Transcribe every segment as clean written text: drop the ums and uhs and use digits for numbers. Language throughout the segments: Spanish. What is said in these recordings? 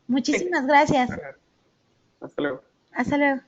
Muchísimas gracias. Hasta luego. Hasta luego.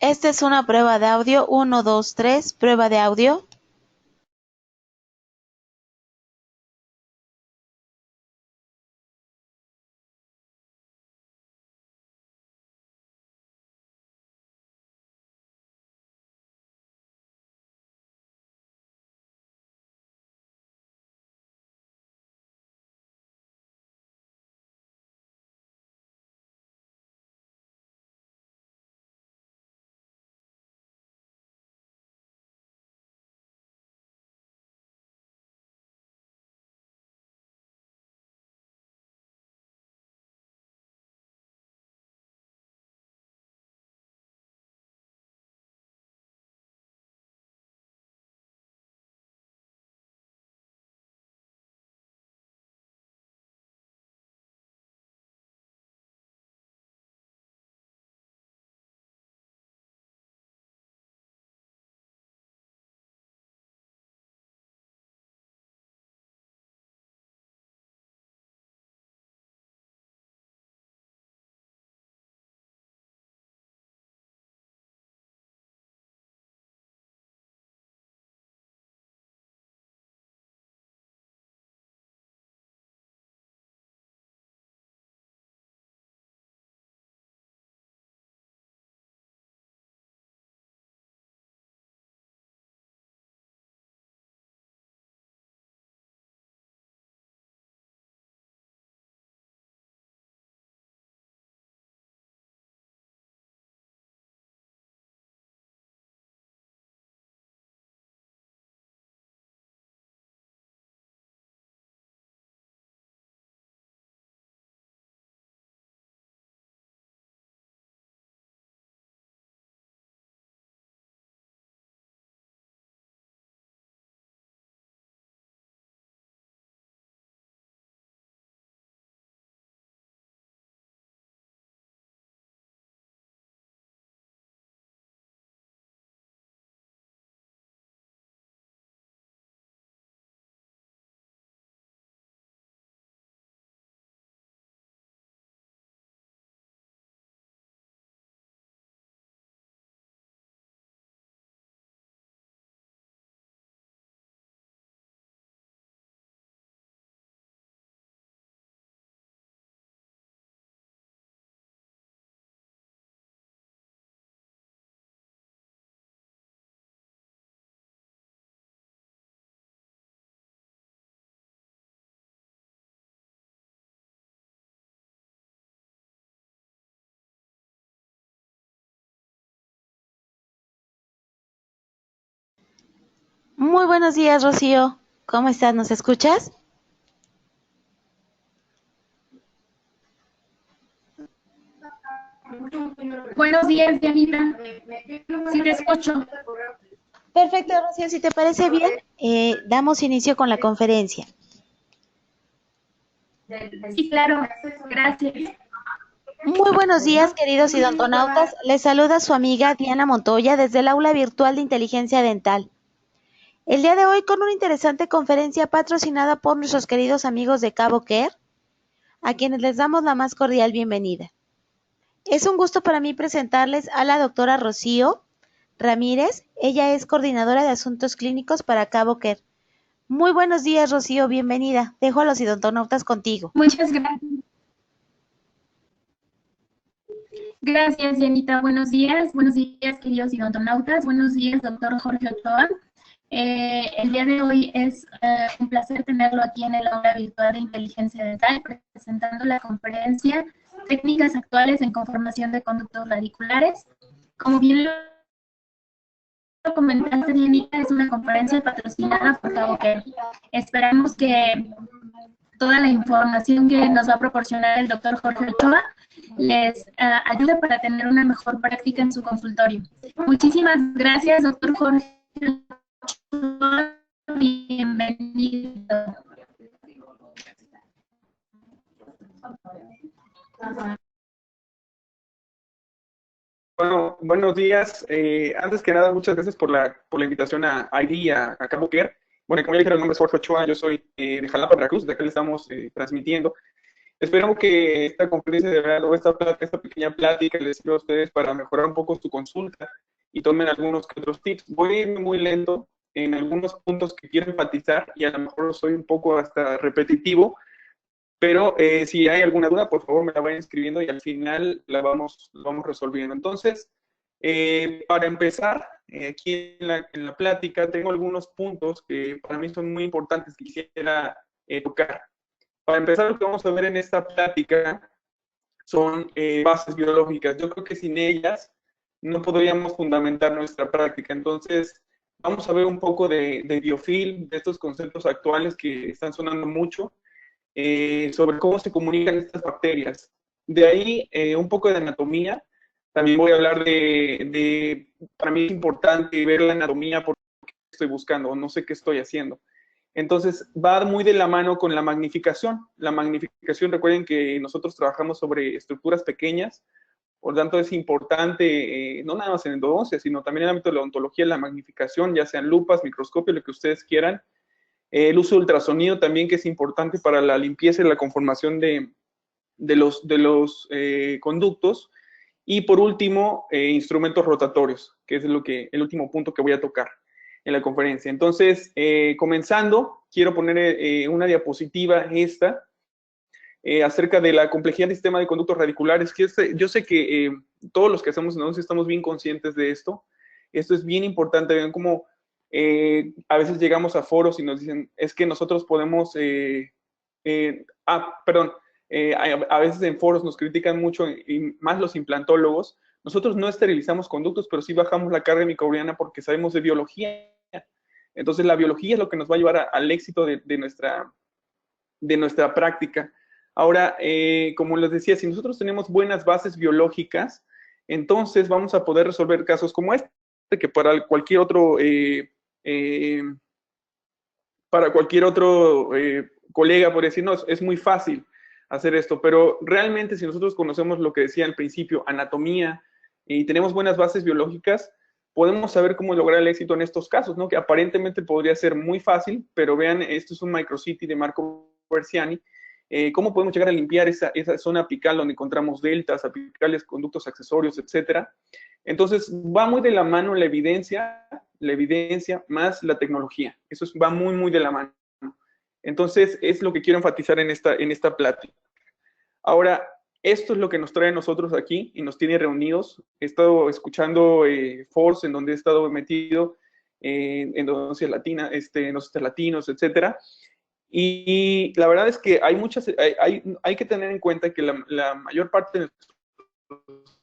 Esta es una prueba de audio. Uno, 2, 3. Prueba de audio. Muy buenos días, Rocío. ¿Cómo estás? ¿Nos escuchas? Buenos días, Dianita. Sí, te escucho. Perfecto, Rocío. Si te parece bien, damos inicio con la conferencia. Sí, claro. Gracias. Muy buenos días, queridos idontonautas. Les saluda su amiga Diana Montoya desde el aula virtual de inteligencia dental. El día de hoy con una interesante conferencia patrocinada por nuestros queridos amigos de Cabo Care, a quienes les damos la más cordial bienvenida. Es un gusto para mí presentarles a la doctora Rocío Ramírez. Ella es coordinadora de asuntos clínicos para Cabo Care. Muy buenos días, Rocío, bienvenida. Dejo a los idontonautas contigo. Muchas gracias. Gracias, Dianita. Buenos días, queridos idontonautas. Buenos días, doctor Jorge Ochoa. El día de hoy es un placer tenerlo aquí en el aula virtual de inteligencia dental, presentando la conferencia Técnicas actuales en conformación de conductos radiculares. Como bien lo comentaste, Dianita, es una conferencia patrocinada por Cabo Care. Esperamos que toda la información que nos va a proporcionar el doctor Jorge Ochoa les ayude para tener una mejor práctica en su consultorio. Muchísimas gracias, doctor Jorge Ochoa. Bienvenido. Bueno, buenos días. Antes que nada, muchas gracias por la invitación a ID y a Cabo Care. Bueno, como ya dijeron, el nombre es Jorge Ochoa, yo soy de Jalapa, Veracruz, de acá le estamos transmitiendo. Esperamos que esta conferencia de verdad, o esta pequeña plática les sirva a ustedes para mejorar un poco su consulta y tomen algunos que otros tips. Voy a irme muy lento en algunos puntos que quiero enfatizar y a lo mejor soy un poco hasta repetitivo, pero si hay alguna duda, por favor me la vayan escribiendo y al final la vamos resolviendo. Entonces, para empezar, aquí en la plática tengo algunos puntos que para mí son muy importantes que quisiera tocar. Para empezar, lo que vamos a ver en esta plática son bases biológicas. Yo creo que sin ellas no podríamos fundamentar nuestra práctica. Entonces, vamos a ver un poco de biofilm, de estos conceptos actuales que están sonando mucho, sobre cómo se comunican estas bacterias. De ahí, un poco de anatomía. También voy a hablar para mí es importante ver la anatomía porque estoy buscando, no sé qué estoy haciendo. Entonces, va muy de la mano con la magnificación. La magnificación, recuerden que nosotros trabajamos sobre estructuras pequeñas, por lo tanto es importante, no nada más en endodoncia, sino también en el ámbito de la odontología, la magnificación, ya sean lupas, microscopio, lo que ustedes quieran. El uso de ultrasonido también, que es importante para la limpieza y la conformación de los conductos. Y por último, instrumentos rotatorios, que es el último punto que voy a tocar en la conferencia. Entonces, comenzando, quiero poner una diapositiva acerca de la complejidad del sistema de conductos radiculares. Yo sé que todos los que hacemos entonces estamos bien conscientes de esto. Esto es bien importante. Vean cómo a veces llegamos a foros y nos dicen, es que nosotros podemos, perdón, a veces en foros nos critican mucho, y más los implantólogos. Nosotros no esterilizamos conductos, pero sí bajamos la carga microbiana porque sabemos de biología. Entonces, la biología es lo que nos va a llevar al éxito de nuestra práctica. Ahora, como les decía, si nosotros tenemos buenas bases biológicas, entonces vamos a poder resolver casos como este, que para cualquier otro colega podría decir, no, es muy fácil hacer esto, pero realmente si nosotros conocemos lo que decía al principio, anatomía, y tenemos buenas bases biológicas, podemos saber cómo lograr el éxito en estos casos, ¿no? Que aparentemente podría ser muy fácil, pero vean, esto es un Microcity de Marco Versiani. ¿Cómo podemos llegar a limpiar esa zona apical donde encontramos deltas, apicales, conductos accesorios, etcétera? Entonces, va muy de la mano la evidencia más la tecnología. Eso va muy, muy de la mano. Entonces, es lo que quiero enfatizar en esta plática. Ahora, esto es lo que nos trae a nosotros aquí y nos tiene reunidos. He estado escuchando Force, en donde he estado metido, en endodoncia latina, nosotros latinos, etcétera. Y la verdad es que hay que tener en cuenta que la mayor parte de nuestros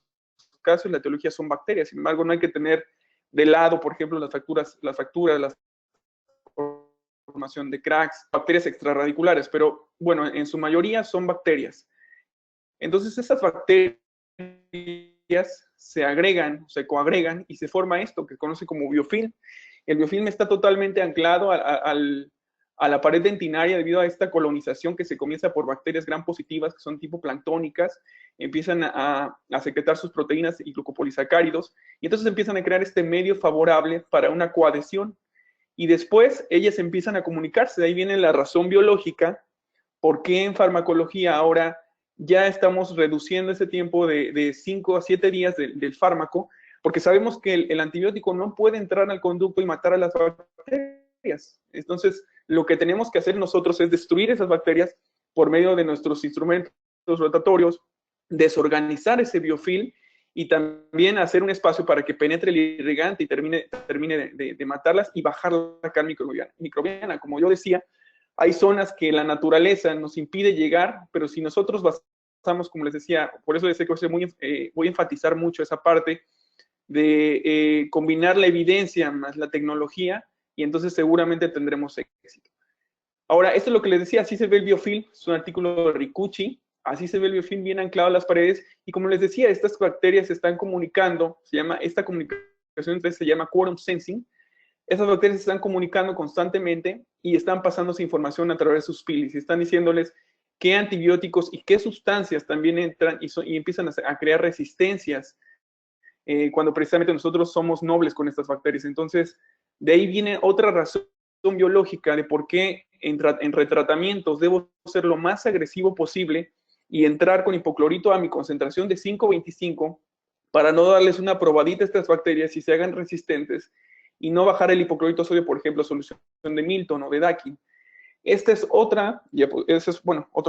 casos la etiología son bacterias. Sin embargo, no hay que tener de lado, por ejemplo, las fracturas, las formación de cracks, bacterias extrarradiculares, pero bueno, en su mayoría son bacterias. Entonces esas bacterias se agregan, se coagregan y se forma esto que se conoce como biofilm. El biofilm está totalmente anclado a la pared dentinaria debido a esta colonización que se comienza por bacterias gram positivas, que son tipo planctónicas, empiezan a secretar sus proteínas y glucopolisacáridos, y entonces empiezan a crear este medio favorable para una coadhesión. Y después ellas empiezan a comunicarse, de ahí viene la razón biológica, por qué en farmacología ahora ya estamos reduciendo ese tiempo de 5 a 7 días del fármaco, porque sabemos que el antibiótico no puede entrar al conducto y matar a las bacterias. Entonces, lo que tenemos que hacer nosotros es destruir esas bacterias por medio de nuestros instrumentos rotatorios, desorganizar ese biofilm y también hacer un espacio para que penetre el irrigante y termine de matarlas y bajar la carga microbiana. Como yo decía, hay zonas que la naturaleza nos impide llegar, pero si nosotros basamos, como les decía, por eso decía que voy a enfatizar mucho esa parte de combinar la evidencia más la tecnología, y entonces seguramente tendremos éxito. Ahora, esto es lo que les decía, así se ve el biofilm, es un artículo de Ricucci, así se ve el biofilm bien anclado a las paredes, y como les decía, estas bacterias se están comunicando, esta comunicación se llama quorum sensing. Esas bacterias se están comunicando constantemente y están pasándose información a través de sus pilis, y están diciéndoles qué antibióticos y qué sustancias también entran y empiezan a crear resistencias cuando precisamente nosotros somos nobles con estas bacterias. Entonces, de ahí viene otra razón biológica de por qué en retratamientos debo ser lo más agresivo posible y entrar con hipoclorito a mi concentración de 5.25 para no darles una probadita a estas bacterias y se hagan resistentes, y no bajar el hipoclorito sodio, por ejemplo, solución de Milton o de Dakin. Esta es otro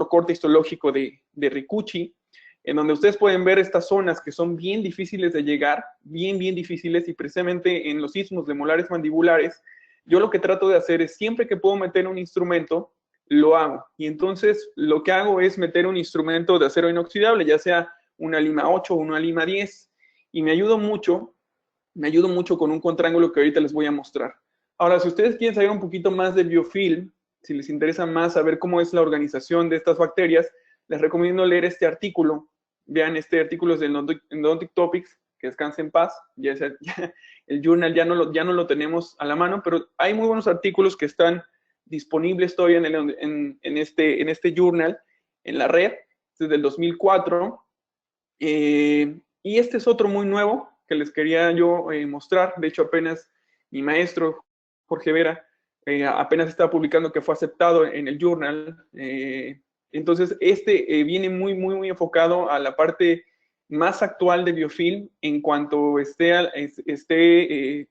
corte histológico de Ricucci, en donde ustedes pueden ver estas zonas que son bien difíciles de llegar, bien difíciles, y precisamente en los istmos de molares mandibulares, yo lo que trato de hacer es, siempre que puedo meter un instrumento, lo hago. Y entonces lo que hago es meter un instrumento de acero inoxidable, ya sea una lima 8 o una lima 10, y me ayudo mucho con un contraángulo que ahorita les voy a mostrar. Ahora, si ustedes quieren saber un poquito más de biofilm, si les interesa más saber cómo es la organización de estas bacterias, les recomiendo leer este artículo. Vean, este artículo es de Endodontic Topics, que descanse en paz. El journal ya no lo tenemos a la mano, pero hay muy buenos artículos que están disponibles todavía en este journal, en la red, desde el 2004. Y este es otro muy nuevo que les quería yo mostrar. De hecho, apenas mi maestro, Jorge Vera, apenas estaba publicando que fue aceptado en el journal. Entonces, viene muy enfocado a la parte más actual de biofilm. En cuanto esté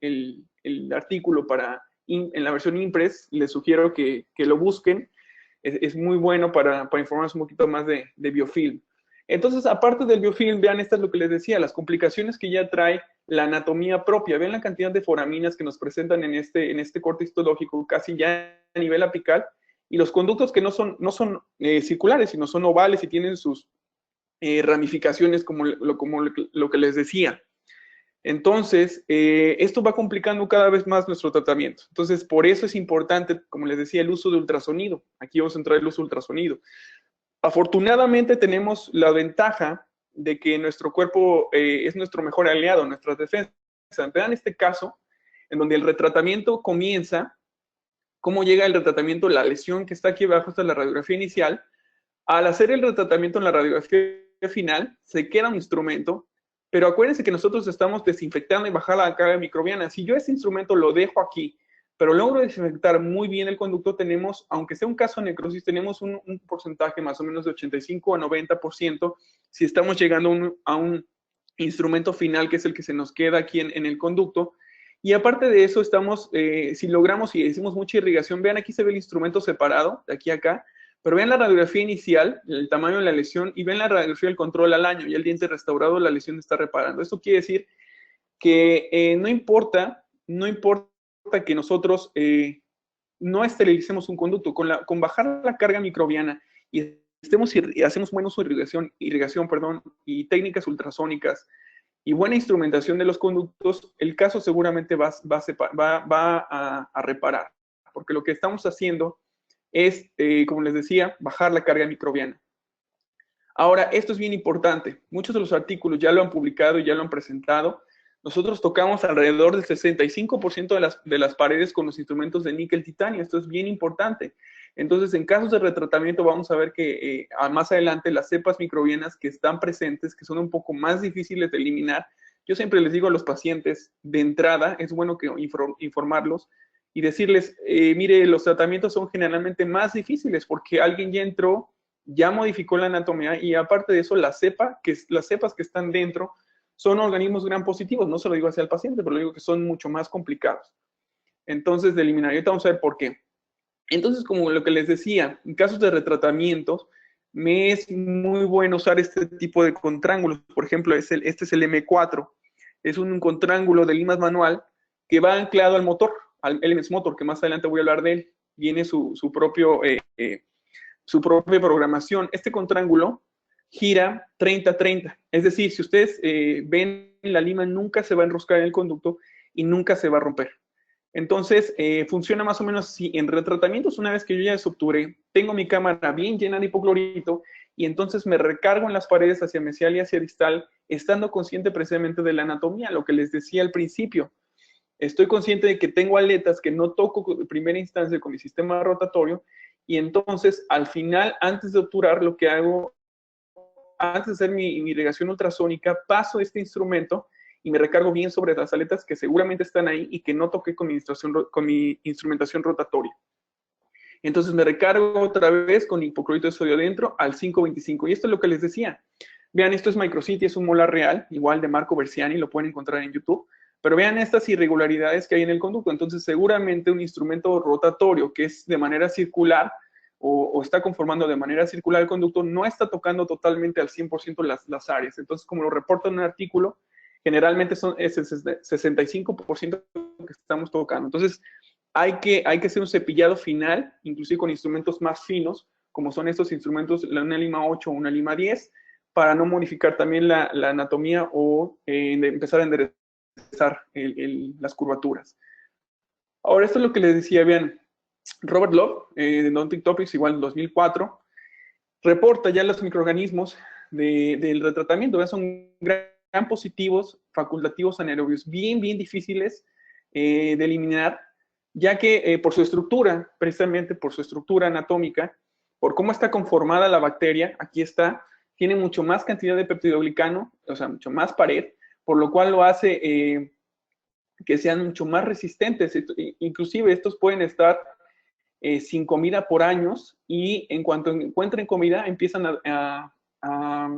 el artículo en la versión impress, les sugiero que lo busquen. Es muy bueno para informarnos un poquito más de biofilm. Entonces, aparte del biofilm, vean, esto es lo que les decía, las complicaciones que ya trae la anatomía propia. Vean la cantidad de foraminas que nos presentan en este corte histológico, casi ya a nivel apical, y los conductos que no son circulares, sino son ovales y tienen sus ramificaciones como lo que les decía. Entonces, esto va complicando cada vez más nuestro tratamiento. Entonces, por eso es importante, como les decía, el uso de ultrasonido. Aquí vamos a entrar el uso de ultrasonido. Afortunadamente tenemos la ventaja de que nuestro cuerpo es nuestro mejor aliado, nuestras defensas. Vean este caso, en donde el retratamiento comienza. ¿Cómo llega el retratamiento? La lesión que está aquí abajo, esta es la radiografía inicial. Al hacer el retratamiento en la radiografía final, se queda un instrumento, pero acuérdense que nosotros estamos desinfectando y bajando la carga microbiana. Si yo ese instrumento lo dejo aquí, pero logro desinfectar muy bien el conducto, tenemos, aunque sea un caso de necrosis, tenemos un porcentaje más o menos de 85 a 90% si estamos llegando a un instrumento final, que es el que se nos queda aquí en el conducto. Y aparte de eso, si logramos y hicimos mucha irrigación, vean, aquí se ve el instrumento separado, de aquí a acá, pero vean la radiografía inicial, el tamaño de la lesión, y ven la radiografía del control al año, y el diente restaurado, la lesión está reparando. Esto quiere decir que no importa que nosotros no esterilicemos un conducto, con bajar la carga microbiana y hacemos buen uso de irrigación, y técnicas ultrasónicas y buena instrumentación de los conductos, el caso seguramente va a reparar. porque lo que estamos haciendo es, como les decía, bajar la carga microbiana. Ahora, esto es bien importante. Muchos de los artículos ya lo han publicado y ya lo han presentado. Nosotros tocamos alrededor del 65% de las paredes con los instrumentos de níquel titanio. Esto es bien importante. Entonces, en casos de retratamiento vamos a ver que más adelante las cepas microbianas que están presentes, que son un poco más difíciles de eliminar, yo siempre les digo a los pacientes de entrada, es bueno que informarlos y decirles, mire, los tratamientos son generalmente más difíciles porque alguien ya entró, ya modificó la anatomía y aparte de eso, las cepas que están dentro son organismos gram positivos. No se lo digo hacia el paciente, pero le digo que son mucho más complicados. Entonces, de eliminar. Y ahorita vamos a ver por qué. Entonces, como lo que les decía, en casos de retratamientos, me es muy bueno usar este tipo de contrángulos. Por ejemplo, este es el M4. Es un contrángulo de limas manual que va anclado al motor, al LMS Motor, que más adelante voy a hablar de él. Viene su propia programación. Este contrángulo gira 30-30. Es decir, si ustedes ven la lima, nunca se va a enroscar en el conducto y nunca se va a romper. Entonces, funciona más o menos así. En retratamientos, una vez que yo ya suturé, tengo mi cámara bien llena de hipoclorito y entonces me recargo en las paredes hacia mesial y hacia distal, estando consciente precisamente de la anatomía, lo que les decía al principio. Estoy consciente de que tengo aletas que no toco en primera instancia con mi sistema rotatorio y entonces, al final, antes de obturar, lo que hago, antes de hacer mi irrigación ultrasónica, paso este instrumento y me recargo bien sobre las aletas que seguramente están ahí y que no toqué con mi instrumentación rotatoria. Entonces me recargo otra vez con hipoclorito de sodio dentro al 525. Y esto es lo que les decía. Vean, esto es Microcity, es un molar real, igual de Marco Versiani, lo pueden encontrar en YouTube. Pero vean estas irregularidades que hay en el conducto. Entonces seguramente un instrumento rotatorio que es de manera circular o está conformando de manera circular el conducto no está tocando totalmente al 100% las áreas. Entonces, como lo reporta en un artículo, generalmente es el 65% que estamos tocando. Entonces, hay que hacer un cepillado final, inclusive con instrumentos más finos, como son estos instrumentos, una lima 8 o una lima 10, para no modificar también la anatomía o empezar a enderezar las curvaturas. Ahora, esto es lo que les decía, vean, Robert Love, de Odontic Topics, igual en 2004, reporta ya los microorganismos del retratamiento. Son gran positivos, facultativos anaerobios, bien difíciles de eliminar, ya que por su estructura, precisamente por su estructura anatómica, por cómo está conformada la bacteria, aquí está, tiene mucho más cantidad de peptidoglicano, o sea, mucho más pared, por lo cual lo hace que sean mucho más resistentes. Inclusive estos pueden estar sin comida por años y en cuanto encuentren comida empiezan a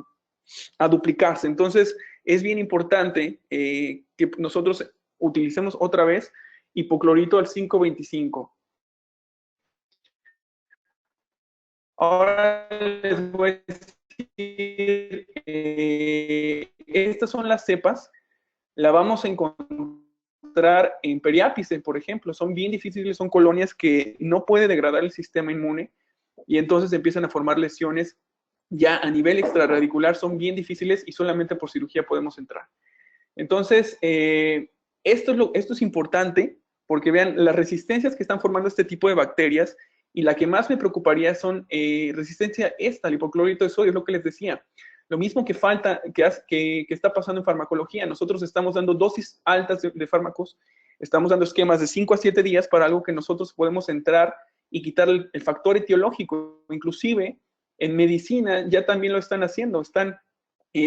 duplicarse. Entonces es bien importante que nosotros utilicemos otra vez hipoclorito al 525. Ahora les voy a decir, estas son las cepas, la vamos a encontrar en periápice, por ejemplo, son bien difíciles, son colonias que no puede degradar el sistema inmune y entonces empiezan a formar lesiones ya a nivel extraradicular, son bien difíciles y solamente por cirugía podemos entrar. Entonces, esto es importante porque vean las resistencias que están formando este tipo de bacterias y la que más me preocuparía son resistencia al hipoclorito de sodio, es lo que les decía. Lo mismo que está pasando en farmacología. Nosotros estamos dando dosis altas de fármacos, estamos dando esquemas de 5 a 7 días para algo que nosotros podemos entrar y quitar el factor etiológico. Inclusive, en medicina ya también lo están haciendo. Están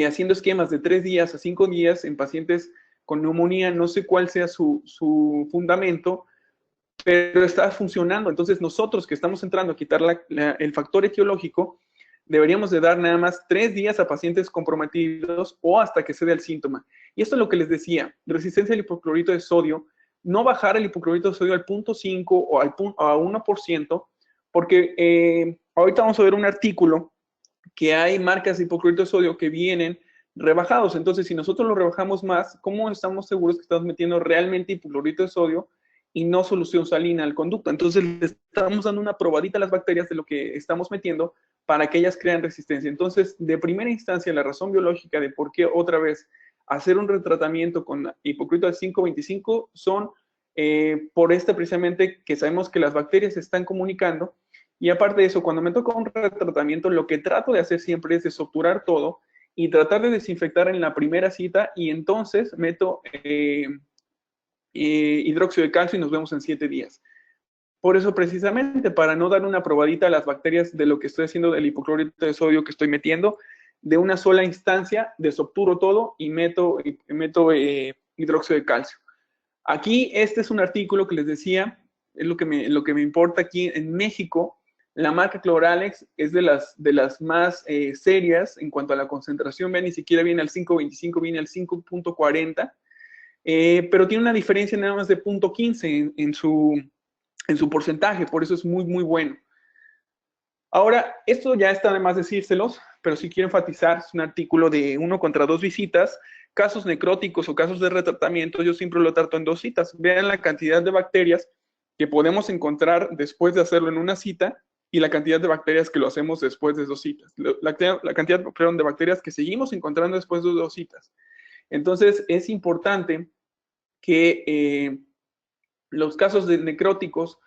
haciendo esquemas de 3 días a 5 días en pacientes con neumonía. No sé cuál sea su fundamento, pero está funcionando. Entonces, nosotros que estamos entrando a quitar el factor etiológico, deberíamos de dar nada más 3 días a pacientes comprometidos o hasta que se dé el síntoma. Y esto es lo que les decía, resistencia al hipoclorito de sodio, no bajar el hipoclorito de sodio al 0.5 o a 1%, porque ahorita vamos a ver un artículo que hay marcas de hipoclorito de sodio que vienen rebajados. Entonces, si nosotros lo rebajamos más, ¿cómo estamos seguros que estamos metiendo realmente hipoclorito de sodio y no solución salina al conducto? Entonces, le estamos dando una probadita a las bacterias de lo que estamos metiendo para que ellas crean resistencia. Entonces, de primera instancia, la razón biológica de por qué otra vez hacer un retratamiento con hipoclorito al 525 son por precisamente que sabemos que las bacterias se están comunicando. Y aparte de eso, cuando me toca un retratamiento, lo que trato de hacer siempre es desobturar todo y tratar de desinfectar en la primera cita, y entonces meto hidróxido de calcio y nos vemos en 7 días. Por eso, precisamente, para no dar una probadita a las bacterias de lo que estoy haciendo del hipoclorito de sodio que estoy metiendo, de una sola instancia, desobturo todo y meto hidróxido de calcio. Aquí, este es un artículo que les decía, es lo que me importa aquí en México. La marca Cloralex es de las más serias en cuanto a la concentración. Vean, ni siquiera viene al 5.25, viene al 5.40, pero tiene una diferencia nada más de 0.15 en su porcentaje, por eso es muy, muy bueno. Ahora, esto ya está de más decírselos, pero sí quiero enfatizar, es un artículo de 1 contra 2 visitas, casos necróticos o casos de retratamiento, yo siempre lo trato en 2 citas. Vean la cantidad de bacterias que podemos encontrar después de hacerlo en una cita y la cantidad de bacterias que lo hacemos después de 2 citas. La cantidad de bacterias que seguimos encontrando después de 2 citas. Entonces, es importante que los casos de necróticos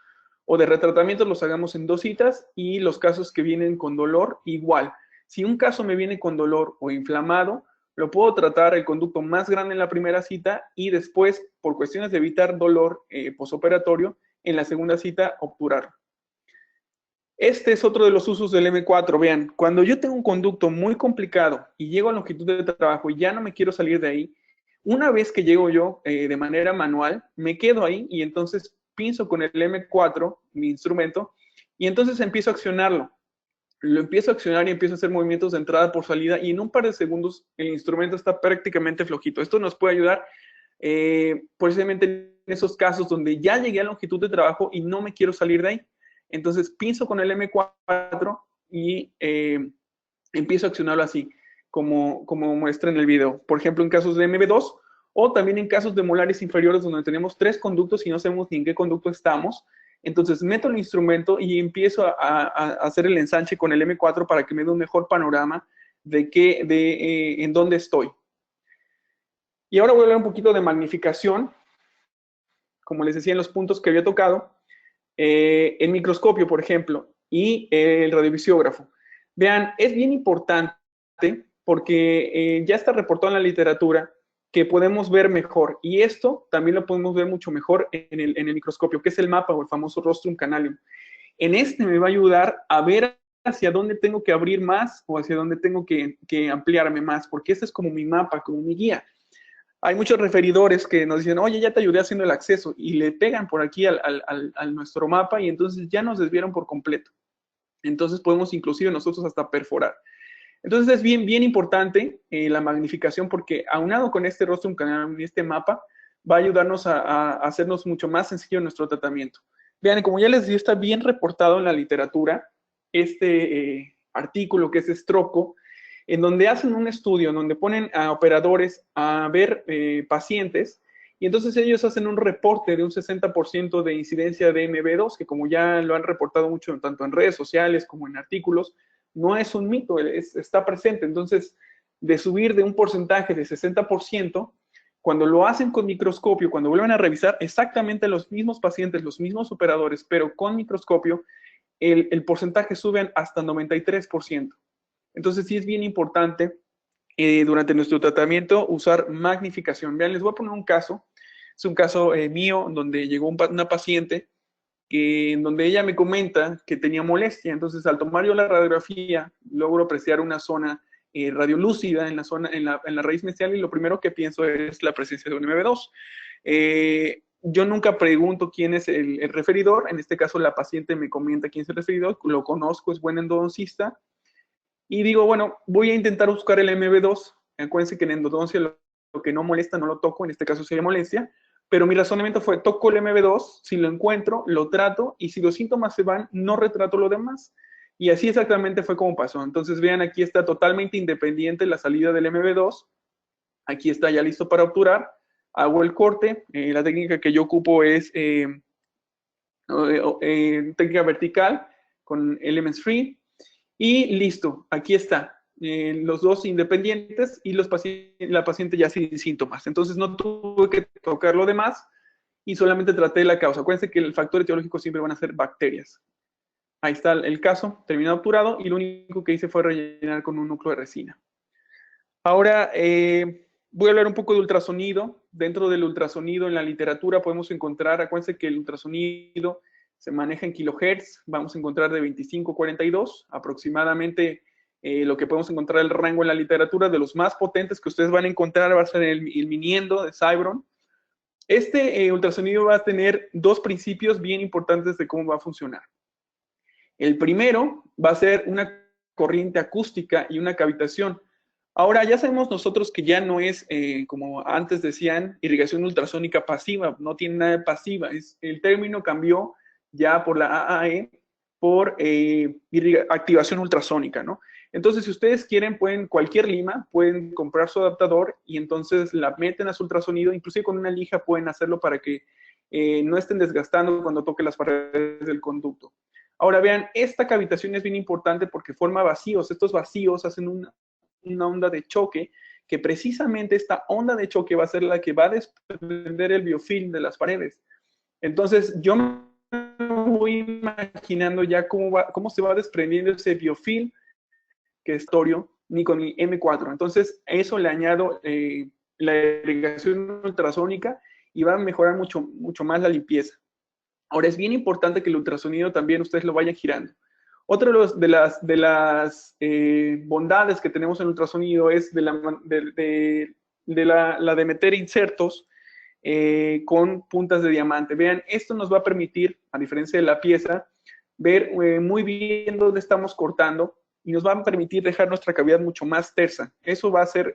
o de retratamientos los hagamos en 2 citas, y los casos que vienen con dolor, igual. Si un caso me viene con dolor o inflamado, lo puedo tratar el conducto más grande en la primera cita y después, por cuestiones de evitar dolor posoperatorio, en la segunda cita obturarlo. Este es otro de los usos del M4. Vean, cuando yo tengo un conducto muy complicado y llego a longitud de trabajo y ya no me quiero salir de ahí, una vez que llego yo de manera manual, me quedo ahí y entonces pinzo con el M4, mi instrumento, y entonces empiezo a accionarlo. Lo empiezo a accionar y empiezo a hacer movimientos de entrada por salida, y en un par de segundos el instrumento está prácticamente flojito. Esto nos puede ayudar precisamente en esos casos donde ya llegué a longitud de trabajo y no me quiero salir de ahí. Entonces pinzo con el M4 y empiezo a accionarlo así, como muestra en el video. Por ejemplo, en casos de MB2, o también en casos de molares inferiores donde tenemos 3 conductos y no sabemos ni en qué conducto estamos. Entonces meto el instrumento y empiezo a hacer el ensanche con el M4 para que me dé un mejor panorama de en dónde estoy. Y ahora voy a hablar un poquito de magnificación, como les decía en los puntos que había tocado. El microscopio, por ejemplo, y el radiovisiógrafo. Vean, es bien importante porque ya está reportado en la literatura que podemos ver mejor, y esto también lo podemos ver mucho mejor en el microscopio, que es el mapa o el famoso rostrum canalium. En este me va a ayudar a ver hacia dónde tengo que abrir más o hacia dónde tengo que ampliarme más, porque este es como mi mapa, como mi guía. Hay muchos referidores que nos dicen, oye, ya te ayudé haciendo el acceso, y le pegan por aquí al nuestro mapa, y entonces ya nos desviaron por completo. Entonces podemos inclusive nosotros hasta perforar. Entonces es bien, bien importante la magnificación, porque aunado con este rostrum canalium y este mapa, va a ayudarnos a hacernos mucho más sencillo nuestro tratamiento. Vean, como ya les dije, está bien reportado en la literatura este artículo que es Stroco, en donde hacen un estudio, en donde ponen a operadores a ver pacientes, y entonces ellos hacen un reporte de un 60% de incidencia de MB2, que como ya lo han reportado mucho tanto en redes sociales como en artículos, no es un mito, está presente. Entonces, de subir de un porcentaje de 60%, cuando lo hacen con microscopio, cuando vuelven a revisar exactamente los mismos pacientes, los mismos operadores, pero con microscopio, el porcentaje sube hasta 93%. Entonces sí es bien importante durante nuestro tratamiento usar magnificación. Vean, les voy a poner un caso. Es un caso mío donde llegó una paciente en donde ella me comenta que tenía molestia. Entonces, al tomar yo la radiografía, logro apreciar una zona radiolúcida en la raíz mesial, y lo primero que pienso es la presencia de un MB2. Yo nunca pregunto quién es el referidor. En este caso, la paciente me comenta quién es el referidor. Lo conozco, es buen endodoncista. Y digo, bueno, voy a intentar buscar el MB2. Acuérdense que en endodoncia lo que no molesta no lo toco, en este caso sería molestia, pero mi razonamiento fue, toco el MB2, si lo encuentro, lo trato, y si los síntomas se van, no retrato lo demás. Y así exactamente fue como pasó. Entonces vean, aquí está totalmente independiente la salida del MB2, aquí está ya listo para obturar, hago el corte, la técnica que yo ocupo es técnica vertical con Elements Free, y listo, aquí está. Los dos independientes y la paciente ya sin síntomas. Entonces no tuve que tocar lo demás, y solamente traté la causa. Acuérdense que el factor etiológico siempre van a ser bacterias. Ahí está el caso, terminado obturado, y lo único que hice fue rellenar con un núcleo de resina. Ahora voy a hablar un poco de ultrasonido. Dentro del ultrasonido, en la literatura podemos encontrar, acuérdense que el ultrasonido se maneja en kilohertz, vamos a encontrar de 25 a 42, aproximadamente lo que podemos encontrar el rango en la literatura. De los más potentes que ustedes van a encontrar va a ser el Miniendo de Cybron. Este ultrasonido va a tener dos principios bien importantes de cómo va a funcionar. El primero va a ser una corriente acústica y una cavitación. Ahora, ya sabemos nosotros que ya no es, como antes decían, irrigación ultrasónica pasiva, no tiene nada de pasiva. El término cambió ya por la AAE por activación ultrasónica, ¿no? Entonces, si ustedes quieren, cualquier lima, pueden comprar su adaptador y entonces la meten a su ultrasonido, inclusive con una lija pueden hacerlo para que no estén desgastando cuando toque las paredes del conducto. Ahora vean, esta cavitación es bien importante porque forma vacíos. Estos vacíos hacen una onda de choque, que precisamente esta onda de choque va a ser la que va a desprender el biofilm de las paredes. Entonces, yo me voy imaginando ya cómo se va desprendiendo ese biofilm, que es torio, ni con mi M4. Entonces, eso le añado la irrigación ultrasónica y va a mejorar mucho más la limpieza. Ahora, es bien importante que el ultrasonido también ustedes lo vayan girando. Otra de las bondades que tenemos en el ultrasonido es la de meter insertos con puntas de diamante. Vean, esto nos va a permitir, a diferencia de la pieza, ver muy bien dónde estamos cortando y nos va a permitir dejar nuestra cavidad mucho más tersa. Eso va a ser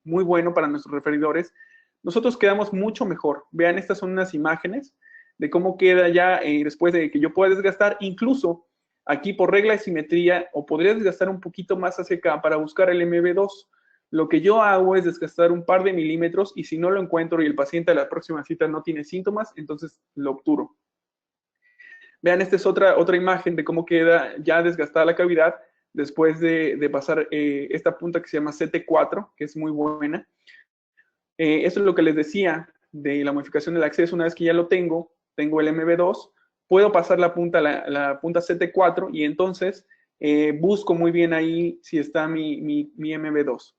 muy bueno para nuestros referidores. Nosotros quedamos mucho mejor. Vean, estas son unas imágenes de cómo queda ya después de que yo pueda desgastar. Incluso aquí por regla de simetría, o podría desgastar un poquito más hacia acá para buscar el MB2. Lo que yo hago es desgastar un par de milímetros y si no lo encuentro y el paciente a la próxima cita no tiene síntomas, entonces lo obturo. Vean, esta es otra imagen de cómo queda ya desgastada la cavidad después de pasar esta punta que se llama CT4, que es muy buena. Eso es lo que les decía de la modificación del acceso. Una vez que ya lo tengo el MB2, puedo pasar la punta CT4 y entonces busco muy bien ahí si está mi MB2.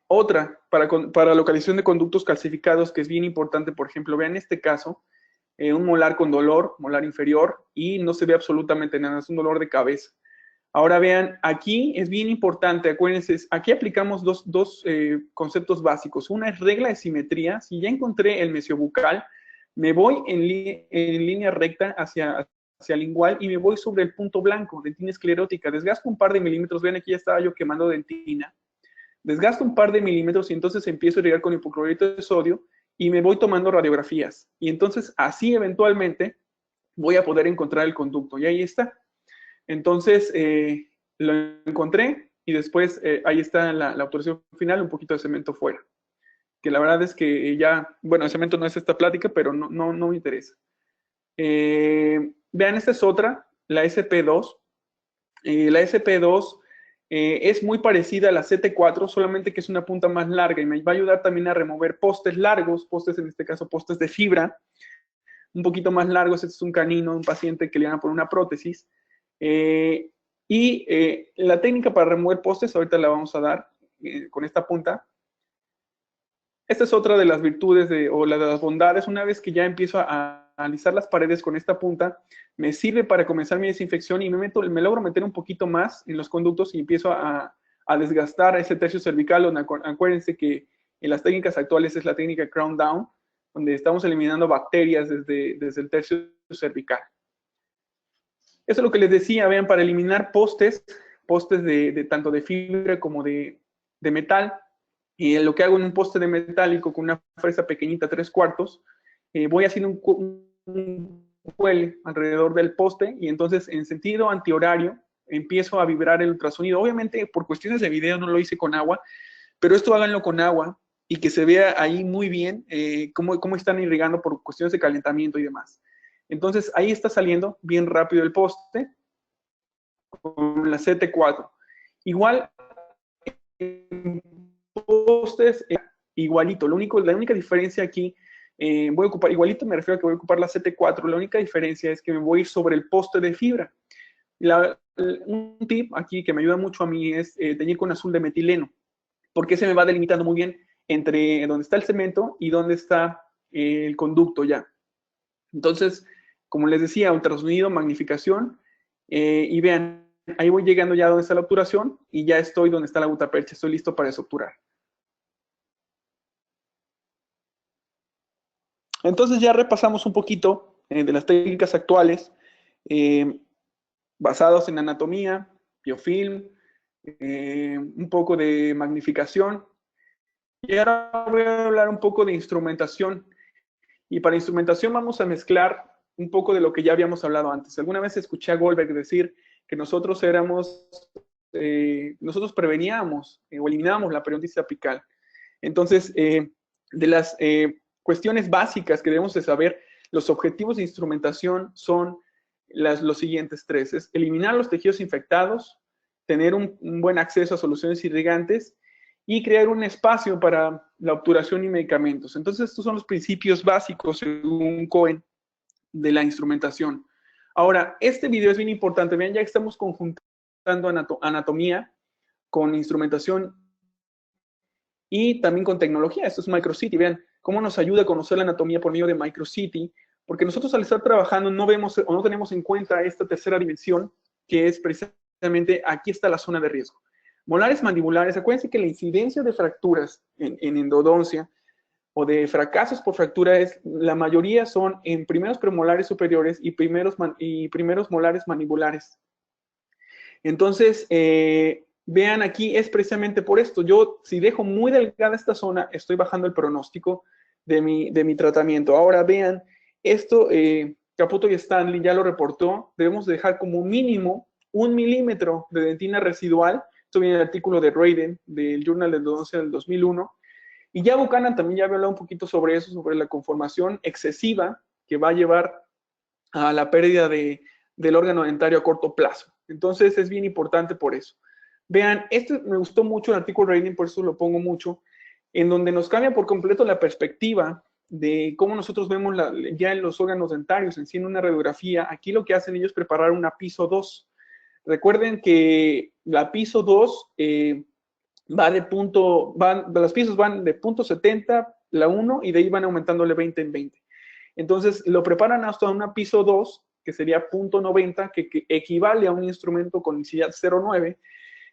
Otra, para localización de conductos calcificados, que es bien importante, por ejemplo, vean este caso, un molar con dolor, molar inferior, y no se ve absolutamente nada, es un dolor de cabeza. Ahora vean, aquí es bien importante, acuérdense, aquí aplicamos dos conceptos básicos. Una es regla de simetría. Si ya encontré el mesiobucal, me voy en línea recta hacia lingual y me voy sobre el punto blanco, dentina esclerótica. Desgasto un par de milímetros, vean, aquí ya estaba yo quemando dentina. Desgasto un par de milímetros y entonces empiezo a irrigar con hipoclorito de sodio y me voy tomando radiografías. Y entonces así eventualmente voy a poder encontrar el conducto. Y ahí está. Entonces, lo encontré y después ahí está la autorización final, un poquito de cemento fuera. Que la verdad es que ya, bueno, el cemento no es esta plática, pero no me interesa. Vean, esta es otra, la SP2. La SP2 es muy parecida a la CT4, solamente que es una punta más larga y me va a ayudar también a remover postes largos, postes en este caso postes de fibra, un poquito más largos. Este es un canino, un paciente que le van a poner una prótesis. La técnica para remover postes, ahorita la vamos a dar con esta punta. Esta es otra de las virtudes o de las bondades. Una vez que ya empiezo a alisar las paredes con esta punta, me sirve para comenzar mi desinfección y me logro meter un poquito más en los conductos y empiezo a desgastar ese tercio cervical, donde acuérdense que en las técnicas actuales es la técnica crown down, donde estamos eliminando bacterias desde el tercio cervical. Eso es lo que les decía, vean, para eliminar postes tanto de fibra como de metal, y lo que hago en un poste de metálico con una fresa pequeñita, 3/4, voy haciendo un cuelgue alrededor del poste y entonces en sentido antihorario empiezo a vibrar el ultrasonido. Obviamente por cuestiones de video no lo hice con agua, pero esto háganlo con agua y que se vea ahí muy bien cómo están irrigando por cuestiones de calentamiento y demás. Entonces ahí está saliendo bien rápido el poste con la CT4. Igual postes igualito. La única diferencia aquí voy a ocupar, igualito me refiero a que voy a ocupar la CT4, la única diferencia es que me voy a ir sobre el poste de fibra. Un tip aquí que me ayuda mucho a mí es teñir con azul de metileno, porque se me va delimitando muy bien entre donde está el cemento y donde está el conducto ya. Entonces, como les decía, ultrasonido, magnificación, y vean, ahí voy llegando ya donde está la obturación y ya estoy donde está la gutapercha, estoy listo para desobturar. Entonces ya repasamos un poquito de las técnicas actuales basados en anatomía, biofilm, un poco de magnificación. Y ahora voy a hablar un poco de instrumentación. Y para instrumentación vamos a mezclar un poco de lo que ya habíamos hablado antes. Alguna vez escuché a Goldberg decir que nosotros preveníamos o eliminábamos la periodontitis apical. Entonces, de las cuestiones básicas que debemos de saber, los objetivos de instrumentación son los siguientes tres. Es eliminar los tejidos infectados, tener un buen acceso a soluciones irrigantes y crear un espacio para la obturación y medicamentos. Entonces, estos son los principios básicos, según Cohen, de la instrumentación. Ahora, este video es bien importante. Vean, ya estamos conjuntando anatomía con instrumentación y también con tecnología. Esto es MicroCity. Vean cómo nos ayuda a conocer la anatomía por medio de MicroCity, porque nosotros al estar trabajando no vemos o no tenemos en cuenta esta tercera dimensión, que es precisamente aquí está la zona de riesgo. Molares mandibulares, acuérdense que la incidencia de fracturas en endodoncia o de fracasos por fractura la mayoría son en primeros premolares superiores y primeros molares mandibulares. Entonces, vean aquí, es precisamente por esto. Yo, si dejo muy delgada esta zona, estoy bajando el pronóstico de mi tratamiento. Ahora vean, esto Caputo y Stanley ya lo reportó, debemos dejar como mínimo 1 milímetro de dentina residual. Esto viene en el artículo de Raiden, del Journal de Endodoncia del 2001. Y ya Buchanan también ya había hablado un poquito sobre eso, sobre la conformación excesiva que va a llevar a la pérdida del órgano dentario a corto plazo. Entonces es bien importante por eso. Vean, me gustó mucho el artículo de Raiden, por eso lo pongo mucho, en donde nos cambia por completo la perspectiva de cómo nosotros vemos ya en los órganos dentarios, en sí en una radiografía. Aquí lo que hacen ellos es preparar una piso 2. Recuerden que la piso 2 los pisos van de punto 70, la 1, y de ahí van aumentándole 20 en 20. Entonces, lo preparan hasta una piso 2, que sería punto 90, que equivale a un instrumento con INSIAT 0.9.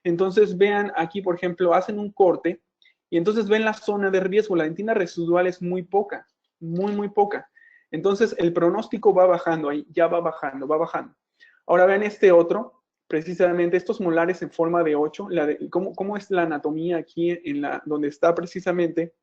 Entonces, vean aquí, por ejemplo, hacen un corte, y entonces ven la zona de riesgo. La dentina residual es muy poca, muy poca. Entonces, el pronóstico va bajando ahí, ya va bajando, va bajando. Ahora vean este otro, precisamente estos molares en forma de 8, cómo es la anatomía aquí donde está precisamente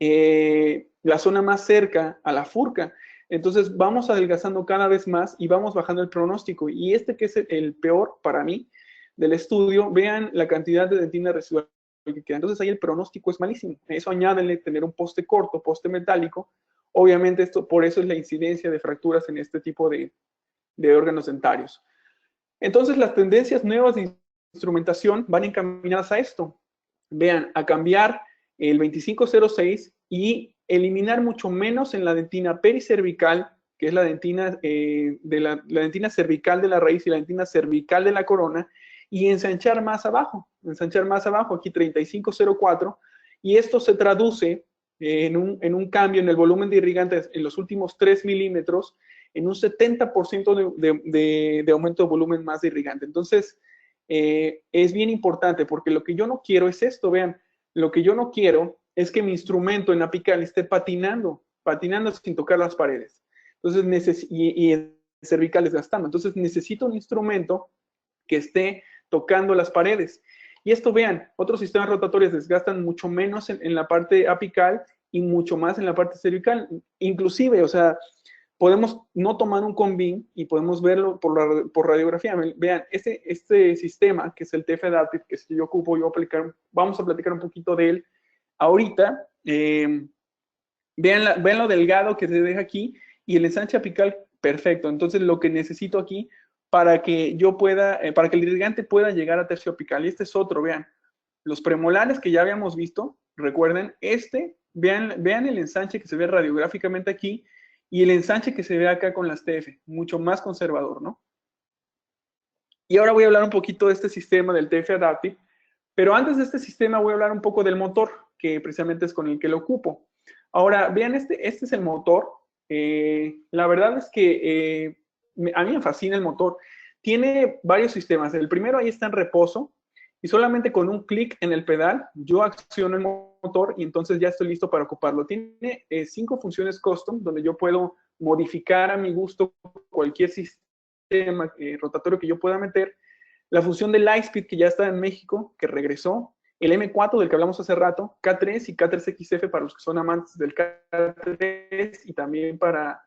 la zona más cerca a la furca. Entonces vamos adelgazando cada vez más y vamos bajando el pronóstico. Y que es el peor para mí del estudio, vean la cantidad de dentina residual que queda. Entonces ahí el pronóstico es malísimo. Eso añádele tener un poste corto, poste metálico. Obviamente por eso es la incidencia de fracturas en este tipo de órganos dentarios. Entonces, las tendencias nuevas de instrumentación van encaminadas a esto. Vean, a cambiar el 2506 y eliminar mucho menos en la dentina pericervical, que es la dentina, la dentina cervical de la raíz y la dentina cervical de la corona, y ensanchar más abajo, aquí 3504, y esto se traduce en un cambio en el volumen de irrigantes en los últimos 3 milímetros, en un 70% de aumento de volumen más de irrigante. Entonces, es bien importante, porque lo que yo no quiero es esto. Vean, lo que yo no quiero es que mi instrumento en apical esté patinando sin tocar las paredes. Entonces, y el cervical desgastando. Entonces, necesito un instrumento que esté tocando las paredes. Y esto, vean, otros sistemas rotatorios desgastan mucho menos en la parte apical y mucho más en la parte cervical. Inclusive, o sea, podemos no tomar un combin y podemos verlo por radiografía. Vean, este sistema, que es el TF Adaptive, que yo ocupo, vamos a platicar un poquito de él ahorita. Vean lo delgado que se deja aquí y el ensanche apical perfecto. Entonces, lo que necesito aquí para que para que el irrigante pueda llegar a tercio apical. Y este es otro, vean, los premolares que ya habíamos visto, recuerden, este Vean el ensanche que se ve radiográficamente aquí y el ensanche que se ve acá con las TF, mucho más conservador, ¿no? Y ahora voy a hablar un poquito de este sistema del TF Adaptive, pero antes de este sistema voy a hablar un poco del motor, que precisamente es con el que lo ocupo. Ahora, vean, este es el motor. La verdad es que a mí me fascina el motor. Tiene varios sistemas. El primero ahí está en reposo y solamente con un clic en el pedal yo acciono el motor y entonces ya estoy listo para ocuparlo. Tiene 5 funciones custom donde yo puedo modificar a mi gusto cualquier sistema rotatorio que yo pueda meter. La función de Lightspeed, que ya está en México, que regresó. El M4, del que hablamos hace rato. K3 y K3XF para los que son amantes del K3 y también para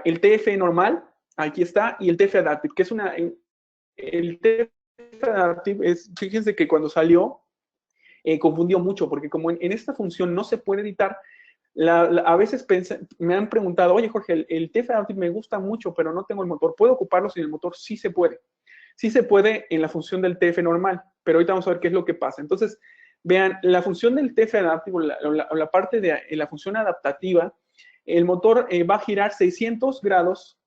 el TF normal. Aquí está. Y el TF Adaptive, que es el TF Adaptive es, fíjense que cuando salió, confundió mucho, porque como en esta función no se puede editar, a veces me han preguntado, oye Jorge, el TF Adaptive me gusta mucho, pero no tengo el motor. ¿Puedo ocuparlo sin el motor? Sí se puede. Sí se puede en la función del TF normal, pero ahorita vamos a ver qué es lo que pasa. Entonces, vean, la función del TF adaptivo, la parte de la función adaptativa, el motor va a girar 600 grados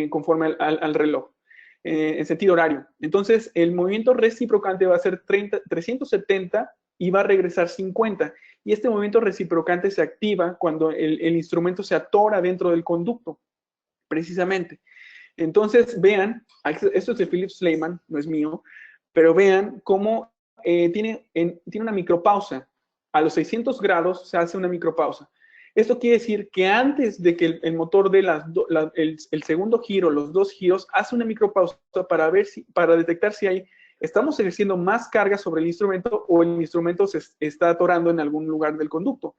conforme al reloj, en sentido horario. Entonces, el movimiento reciprocante va a ser 370 y va a regresar 50. Y este movimiento reciprocante se activa cuando el instrumento se atora dentro del conducto, precisamente. Entonces, vean, esto es de Philip Slayman, no es mío, pero vean cómo tiene una micropausa. A los 600 grados se hace una micropausa. Esto quiere decir que antes de que el motor dé el segundo giro, los 2 giros, hace una micropausa para detectar si estamos ejerciendo más carga sobre el instrumento o el instrumento se está atorando en algún lugar del conducto.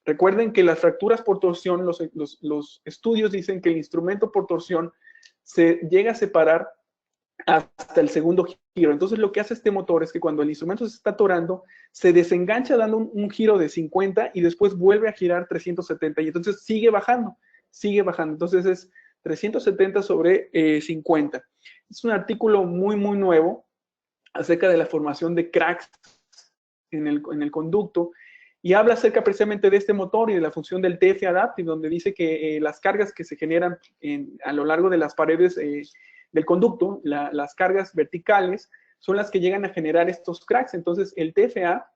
Recuerden que las fracturas por torsión, los estudios dicen que el instrumento por torsión se llega a separar hasta el segundo giro. Entonces lo que hace este motor es que cuando el instrumento se está atorando, se desengancha dando un giro de 50 y después vuelve a girar 370 y entonces sigue bajando. Entonces es 370 sobre 50. Es un artículo muy, muy nuevo acerca de la formación de cracks en el conducto y habla acerca precisamente de este motor y de la función del TF Adaptive, donde dice que las cargas que se generan a lo largo de las paredes del conducto, las cargas verticales, son las que llegan a generar estos cracks. Entonces, el TFA,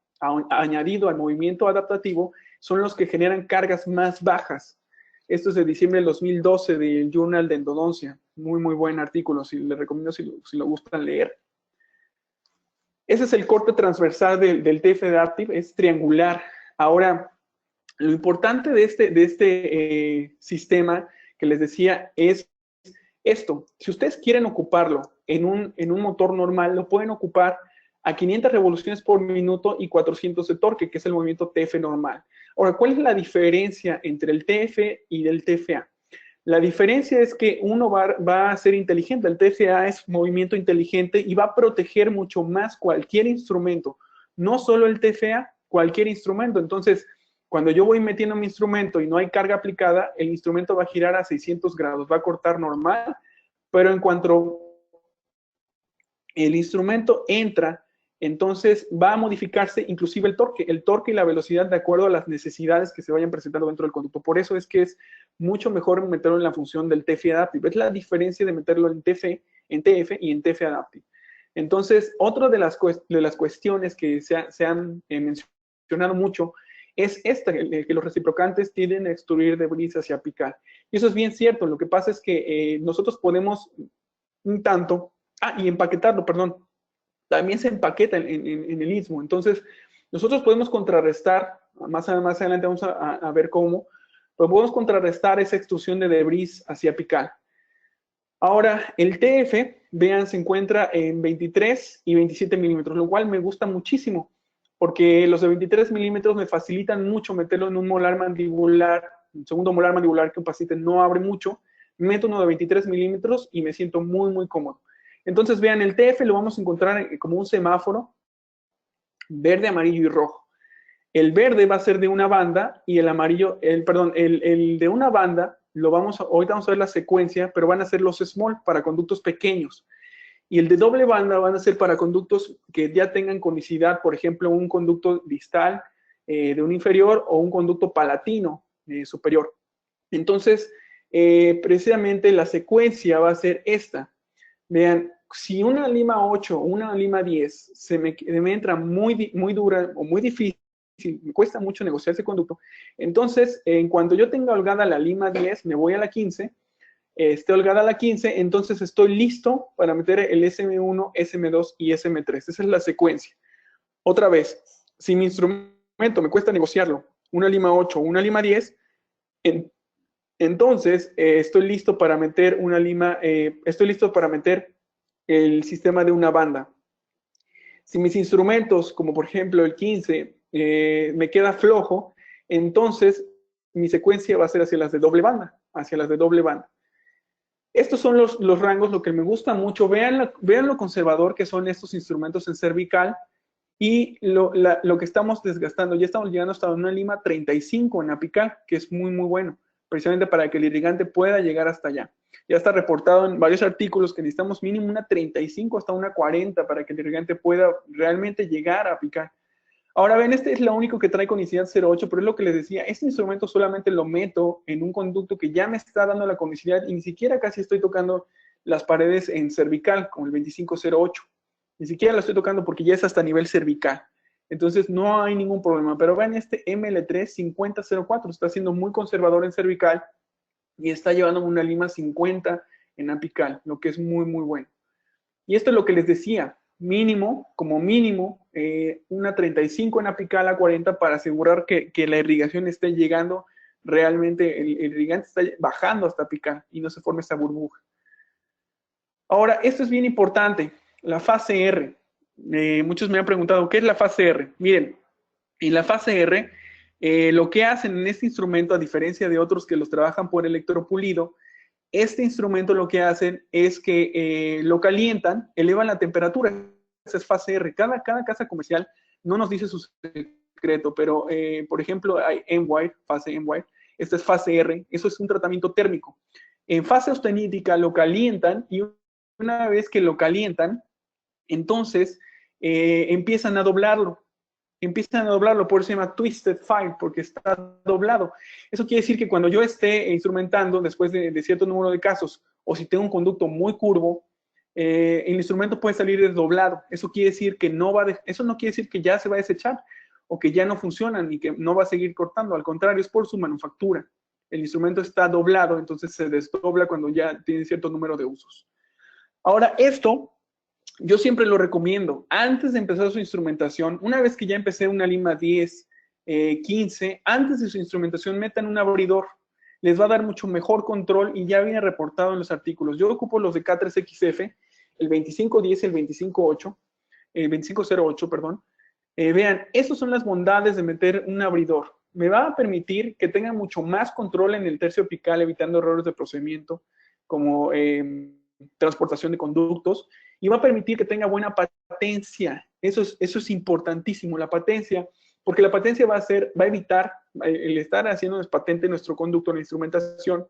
añadido al movimiento adaptativo, son los que generan cargas más bajas. Esto es de diciembre del 2012 del Journal de Endodoncia. Muy, muy buen artículo, les recomiendo si lo gustan leer. Ese es el corte transversal del TF Adaptive, es triangular. Ahora, lo importante de este sistema que les decía es esto. Si ustedes quieren ocuparlo en un motor normal, lo pueden ocupar a 500 revoluciones por minuto y 400 de torque, que es el movimiento TF normal. Ahora, ¿cuál es la diferencia entre el TF y el TFA? La diferencia es que uno va a ser inteligente, el TFA es movimiento inteligente y va a proteger mucho más cualquier instrumento, no solo el TFA, cualquier instrumento. Entonces, cuando yo voy metiendo mi instrumento y no hay carga aplicada, el instrumento va a girar a 600 grados, va a cortar normal, pero en cuanto el instrumento entra, entonces va a modificarse inclusive el torque y la velocidad de acuerdo a las necesidades que se vayan presentando dentro del conducto. Por eso es que es mucho mejor meterlo en la función del TF Adaptive. Es la diferencia de meterlo en TF y en TF Adaptive. Entonces, otra de las cuestiones que se han mencionado mucho es esta, que los reciprocantes tienden a extruir debris hacia apical. Y eso es bien cierto. Lo que pasa es que nosotros podemos un tanto, y empaquetarlo, perdón, también se empaqueta en el istmo. Entonces, nosotros podemos contrarrestar, más adelante vamos a ver cómo, pero podemos contrarrestar esa extrusión de debris hacia apical. Ahora, el TF, vean, se encuentra en 23 y 27 milímetros, lo cual me gusta muchísimo, porque los de 23 milímetros me facilitan mucho meterlo en un molar mandibular, un segundo molar mandibular que un paciente no abre mucho, meto uno de 23 milímetros y me siento muy, muy cómodo. Entonces, vean, el TF lo vamos a encontrar como un semáforo verde, amarillo y rojo. El verde va a ser de una banda y el amarillo, el de una banda, ahorita vamos a ver la secuencia, pero van a ser los small para conductos pequeños. Y el de doble banda van a ser para conductos que ya tengan conicidad, por ejemplo, un conducto distal de un inferior o un conducto palatino superior. Entonces, precisamente la secuencia va a ser esta. Vean, si una lima 8 o una lima 10 se me entra muy dura o muy difícil, me cuesta mucho negociar ese conducto, entonces, en cuanto yo tenga holgada la lima 10, me voy a la 15, esté holgada la 15, entonces estoy listo para meter el SM1, SM2 y SM3. Esa es la secuencia. Otra vez, si mi instrumento me cuesta negociarlo, una lima 8 o una lima 10, entonces estoy listo para meter una lima, estoy listo para meter el sistema de una banda. Si mis instrumentos, como por ejemplo el 15, me queda flojo, entonces mi secuencia va a ser hacia las de doble banda, hacia las de doble banda. Estos son los rangos, lo que me gusta mucho. Vean lo conservador que son estos instrumentos en cervical y lo que estamos desgastando. Ya estamos llegando hasta una lima 35 en apical, que es muy, muy bueno, precisamente para que el irrigante pueda llegar hasta allá. Ya está reportado en varios artículos que necesitamos mínimo una 35 hasta una 40 para que el irrigante pueda realmente llegar a apical. Ahora ven, este es lo único que trae conicidad 0.8, pero es lo que les decía, este instrumento solamente lo meto en un conducto que ya me está dando la conicidad y ni siquiera casi estoy tocando las paredes en cervical, como el 2508. Ni siquiera lo estoy tocando porque ya es hasta nivel cervical. Entonces no hay ningún problema. Pero vean este ML3 5004, está siendo muy conservador en cervical y está llevando una lima 50 en apical, lo que es muy, muy bueno. Y esto es lo que les decía, mínimo, como mínimo, una 35 en apical a 40 para asegurar que la irrigación esté llegando realmente, el irrigante está bajando hasta apical y no se forme esta burbuja. Ahora, esto es bien importante, la fase R. Muchos me han preguntado, ¿qué es la fase R? Miren, en la fase R, lo que hacen en este instrumento, a diferencia de otros que los trabajan por electropulido, este instrumento lo que hacen es que lo calientan, elevan la temperatura. Esa es fase R. Cada casa comercial no nos dice su secreto, pero por ejemplo hay M-Wire, fase M-Wire. Esta es fase R. Eso es un tratamiento térmico. En fase austenítica lo calientan y una vez que lo calientan, entonces empiezan a doblarlo. Por eso se llama twisted file, porque está doblado. Eso quiere decir que cuando yo esté instrumentando, después de cierto número de casos, o si tengo un conducto muy curvo, el instrumento puede salir desdoblado. Eso quiere decir que eso no quiere decir que ya se va a desechar, o que ya no funcionan, y que no va a seguir cortando. Al contrario, es por su manufactura. El instrumento está doblado, entonces se desdobla cuando ya tiene cierto número de usos. Ahora, esto yo siempre lo recomiendo. Antes de empezar su instrumentación, una vez que ya empecé una lima 10, 15, antes de su instrumentación metan un abridor. Les va a dar mucho mejor control y ya viene reportado en los artículos. Yo ocupo los de K3XF, el 2510 y el 2508, perdón. Vean, estas son las bondades de meter un abridor. Me va a permitir que tenga mucho más control en el tercio apical, evitando errores de procedimiento, como transportación de conductos, y va a permitir que tenga buena patencia. Eso es importantísimo, la patencia, porque la patencia va a evitar, el estar haciendo patente nuestro conducto en la instrumentación,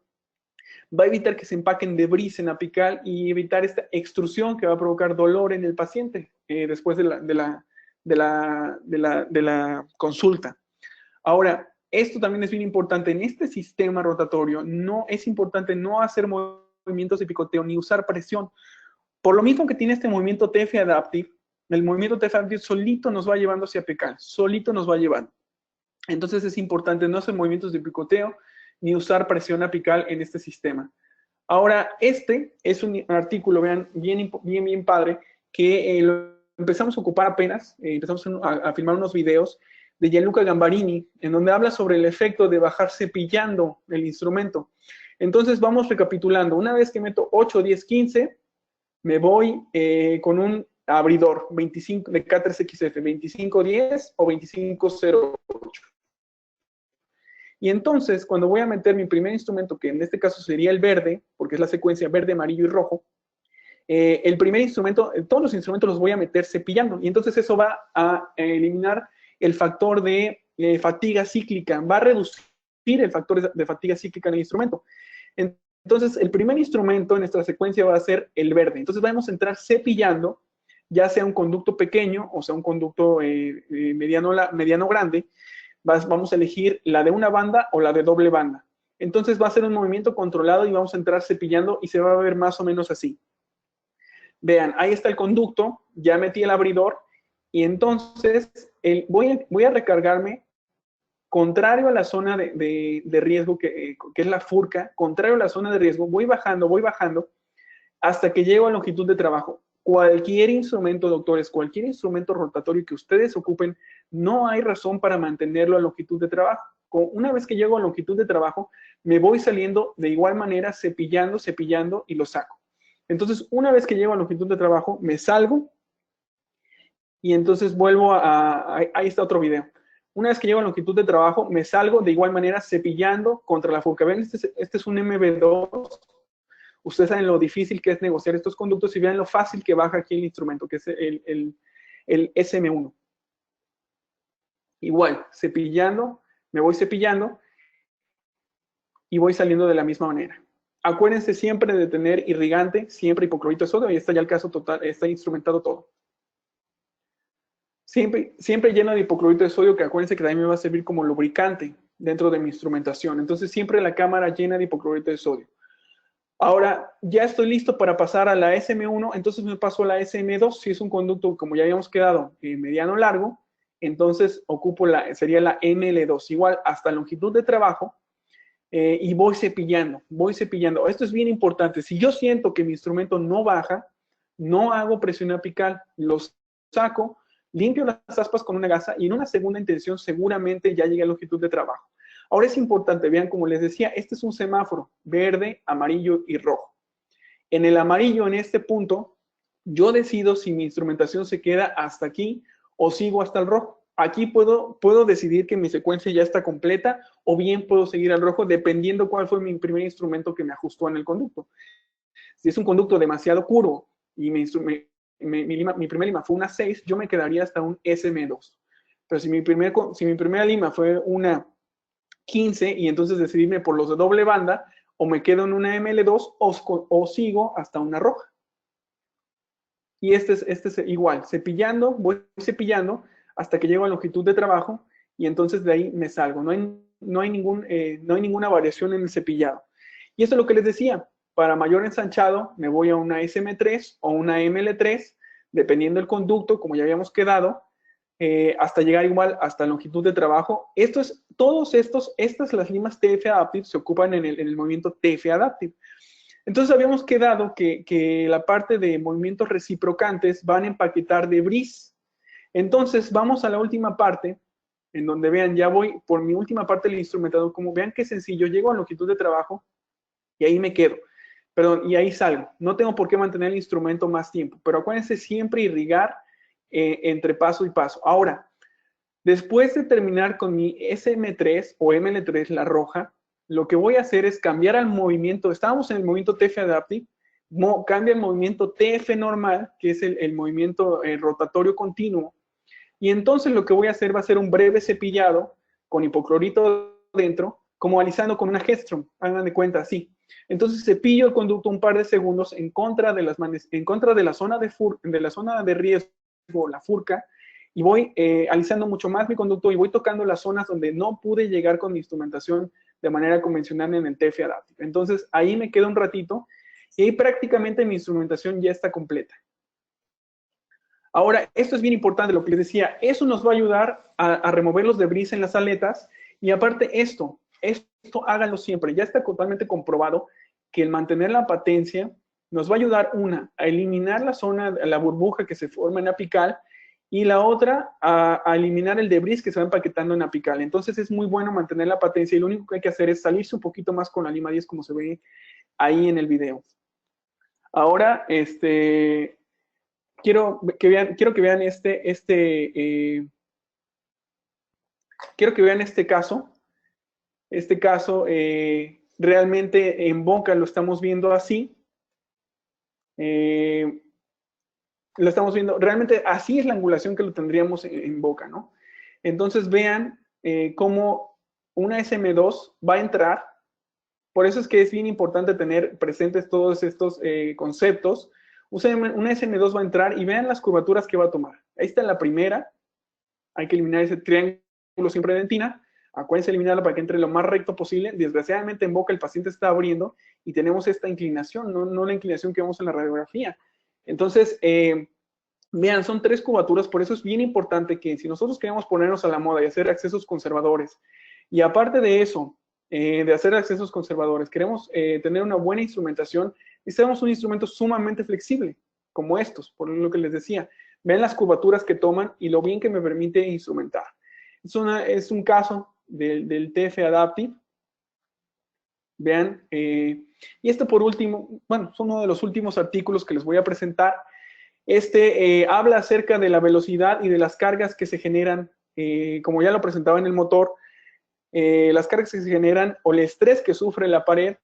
va a evitar que se empaquen debris en apical y evitar esta extrusión que va a provocar dolor en el paciente después de la consulta. Ahora, esto también es bien importante. En este sistema rotatorio no es importante no hacer movimientos de picoteo ni usar presión. Por lo mismo que tiene este movimiento TF Adaptive, el movimiento TF Adaptive solito nos va llevando hacia apical, solito nos va llevando. Entonces es importante no hacer movimientos de picoteo ni usar presión apical en este sistema. Ahora, este es un artículo, vean, bien padre, que lo empezamos a ocupar apenas, empezamos a filmar unos videos de Gianluca Gambarini, en donde habla sobre el efecto de bajar cepillando el instrumento. Entonces vamos recapitulando. Una vez que meto 8, 10, 15, me voy con un abridor 25 de K3XF, 2510 o 2508. Y entonces, cuando voy a meter mi primer instrumento, que en este caso sería el verde, porque es la secuencia verde, amarillo y rojo, el primer instrumento, todos los instrumentos los voy a meter cepillando. Y entonces eso va a eliminar el factor de fatiga cíclica, va a reducir el factor de fatiga cíclica en el instrumento. Entonces, el primer instrumento en nuestra secuencia va a ser el verde. Entonces, vamos a entrar cepillando, ya sea un conducto pequeño o sea un conducto mediano grande. vamos a elegir la de una banda o la de doble banda. Entonces va a ser un movimiento controlado y vamos a entrar cepillando y se va a ver más o menos así. Vean, ahí está el conducto, ya metí el abridor y entonces voy a recargarme contrario a la zona de riesgo que es la furca, contrario a la zona de riesgo, voy bajando hasta que llego a longitud de trabajo. Cualquier instrumento, doctores, cualquier instrumento rotatorio que ustedes ocupen, no hay razón para mantenerlo a longitud de trabajo. Una vez que llego a longitud de trabajo, me voy saliendo de igual manera, cepillando y lo saco. Entonces, una vez que llego a longitud de trabajo, me salgo y entonces vuelvo ahí está otro video. Una vez que llego a longitud de trabajo, me salgo de igual manera cepillando contra la furca. Ven, este es un MB2. Ustedes saben lo difícil que es negociar estos conductos y vean lo fácil que baja aquí el instrumento, que es el SM1. Igual, cepillando, me voy cepillando y voy saliendo de la misma manera. Acuérdense siempre de tener irrigante, siempre hipoclorito de sodio, y está ya el caso total, está instrumentado todo. Siempre lleno de hipoclorito de sodio, que acuérdense que también me va a servir como lubricante dentro de mi instrumentación. Entonces siempre la cámara llena de hipoclorito de sodio. Ahora, ya estoy listo para pasar a la SM1, entonces me paso a la SM2. Si es un conducto, como ya habíamos quedado, mediano largo, entonces ocupo sería la ML2, igual hasta longitud de trabajo, y voy cepillando. Esto es bien importante. Si yo siento que mi instrumento no baja, no hago presión apical, los saco, limpio las aspas con una gasa y en una segunda intención seguramente ya llegué a longitud de trabajo. Ahora es importante, vean, como les decía, este es un semáforo, verde, amarillo y rojo. En el amarillo, en este punto, yo decido si mi instrumentación se queda hasta aquí o sigo hasta el rojo. Aquí puedo decidir que mi secuencia ya está completa o bien puedo seguir al rojo dependiendo cuál fue mi primer instrumento que me ajustó en el conducto. Si es un conducto demasiado curvo y mi primera lima fue una 6, yo me quedaría hasta un SM2. Pero si mi primera lima fue una 15 y entonces decidirme por los de doble banda, o me quedo en una ML2 o sigo hasta una roja. Y este es igual, voy cepillando hasta que llego a longitud de trabajo y entonces de ahí me salgo. No hay ninguna variación en el cepillado. Y esto es lo que les decía, para mayor ensanchado me voy a una SM3 o una ML3, dependiendo del conducto, como ya habíamos quedado, hasta llegar igual hasta longitud de trabajo. Las limas TF Adaptive se ocupan en el movimiento TF Adaptive. Entonces habíamos quedado que la parte de movimientos reciprocantes van a empaquetar de bris. Entonces vamos a la última parte, en donde vean, ya voy por mi última parte del instrumentado, como vean qué sencillo, llego a longitud de trabajo y ahí me quedo. Perdón, y ahí salgo. No tengo por qué mantener el instrumento más tiempo, pero acuérdense siempre irrigar entre paso y paso. Ahora, después de terminar con mi SM3 o ML3, la roja, lo que voy a hacer es cambiar al movimiento. Estábamos en el movimiento TF Adaptive, cambia el movimiento TF normal, que es el movimiento rotatorio continuo, y entonces lo que voy a hacer va a ser un breve cepillado con hipoclorito dentro, como alisando con una Hedstrom, hagan de cuenta así. Entonces cepillo el conducto un par de segundos en contra de la zona de riesgo, la furca, y voy alisando mucho más mi conducto y voy tocando las zonas donde no pude llegar con mi instrumentación de manera convencional en el TF Adaptive. Entonces ahí me quedo un ratito y ahí prácticamente mi instrumentación ya está completa. Ahora, esto es bien importante, lo que les decía, eso nos va a ayudar a remover los debris en las aletas y aparte esto háganlo siempre, ya está totalmente comprobado que el mantener la patencia nos va a ayudar, a eliminar la burbuja que se forma en apical y la otra a eliminar el debris que se va empaquetando en apical. Entonces es muy bueno mantener la patencia y lo único que hay que hacer es salirse un poquito más con la lima 10 como se ve ahí en el video. Ahora, quiero que vean este caso. Este caso realmente en boca lo estamos viendo así. Lo estamos viendo, realmente así es la angulación que lo tendríamos en boca, ¿no? Entonces vean cómo una SM2 va a entrar. Por eso es que es bien importante tener presentes todos estos conceptos. Una SM2 va a entrar y vean las curvaturas que va a tomar. Ahí está la primera. Hay que eliminar ese triángulo siempre de dentina, acuérdense eliminarla para que entre lo más recto posible. Desgraciadamente en boca el paciente está abriendo y tenemos esta inclinación, no la inclinación que vemos en la radiografía. Entonces, vean, son 3 cubaturas, por eso es bien importante que si nosotros queremos ponernos a la moda y hacer accesos conservadores, y aparte de eso, de hacer accesos conservadores, queremos tener una buena instrumentación, necesitamos un instrumento sumamente flexible, como estos, por lo que les decía. Vean las curvaturas que toman y lo bien que me permite instrumentar. Es un caso del TF Adaptive. Vean, y este por último, bueno, es uno de los últimos artículos que les voy a presentar. Habla acerca de la velocidad y de las cargas que se generan, como ya lo presentaba en el motor, las cargas que se generan o el estrés que sufre la pared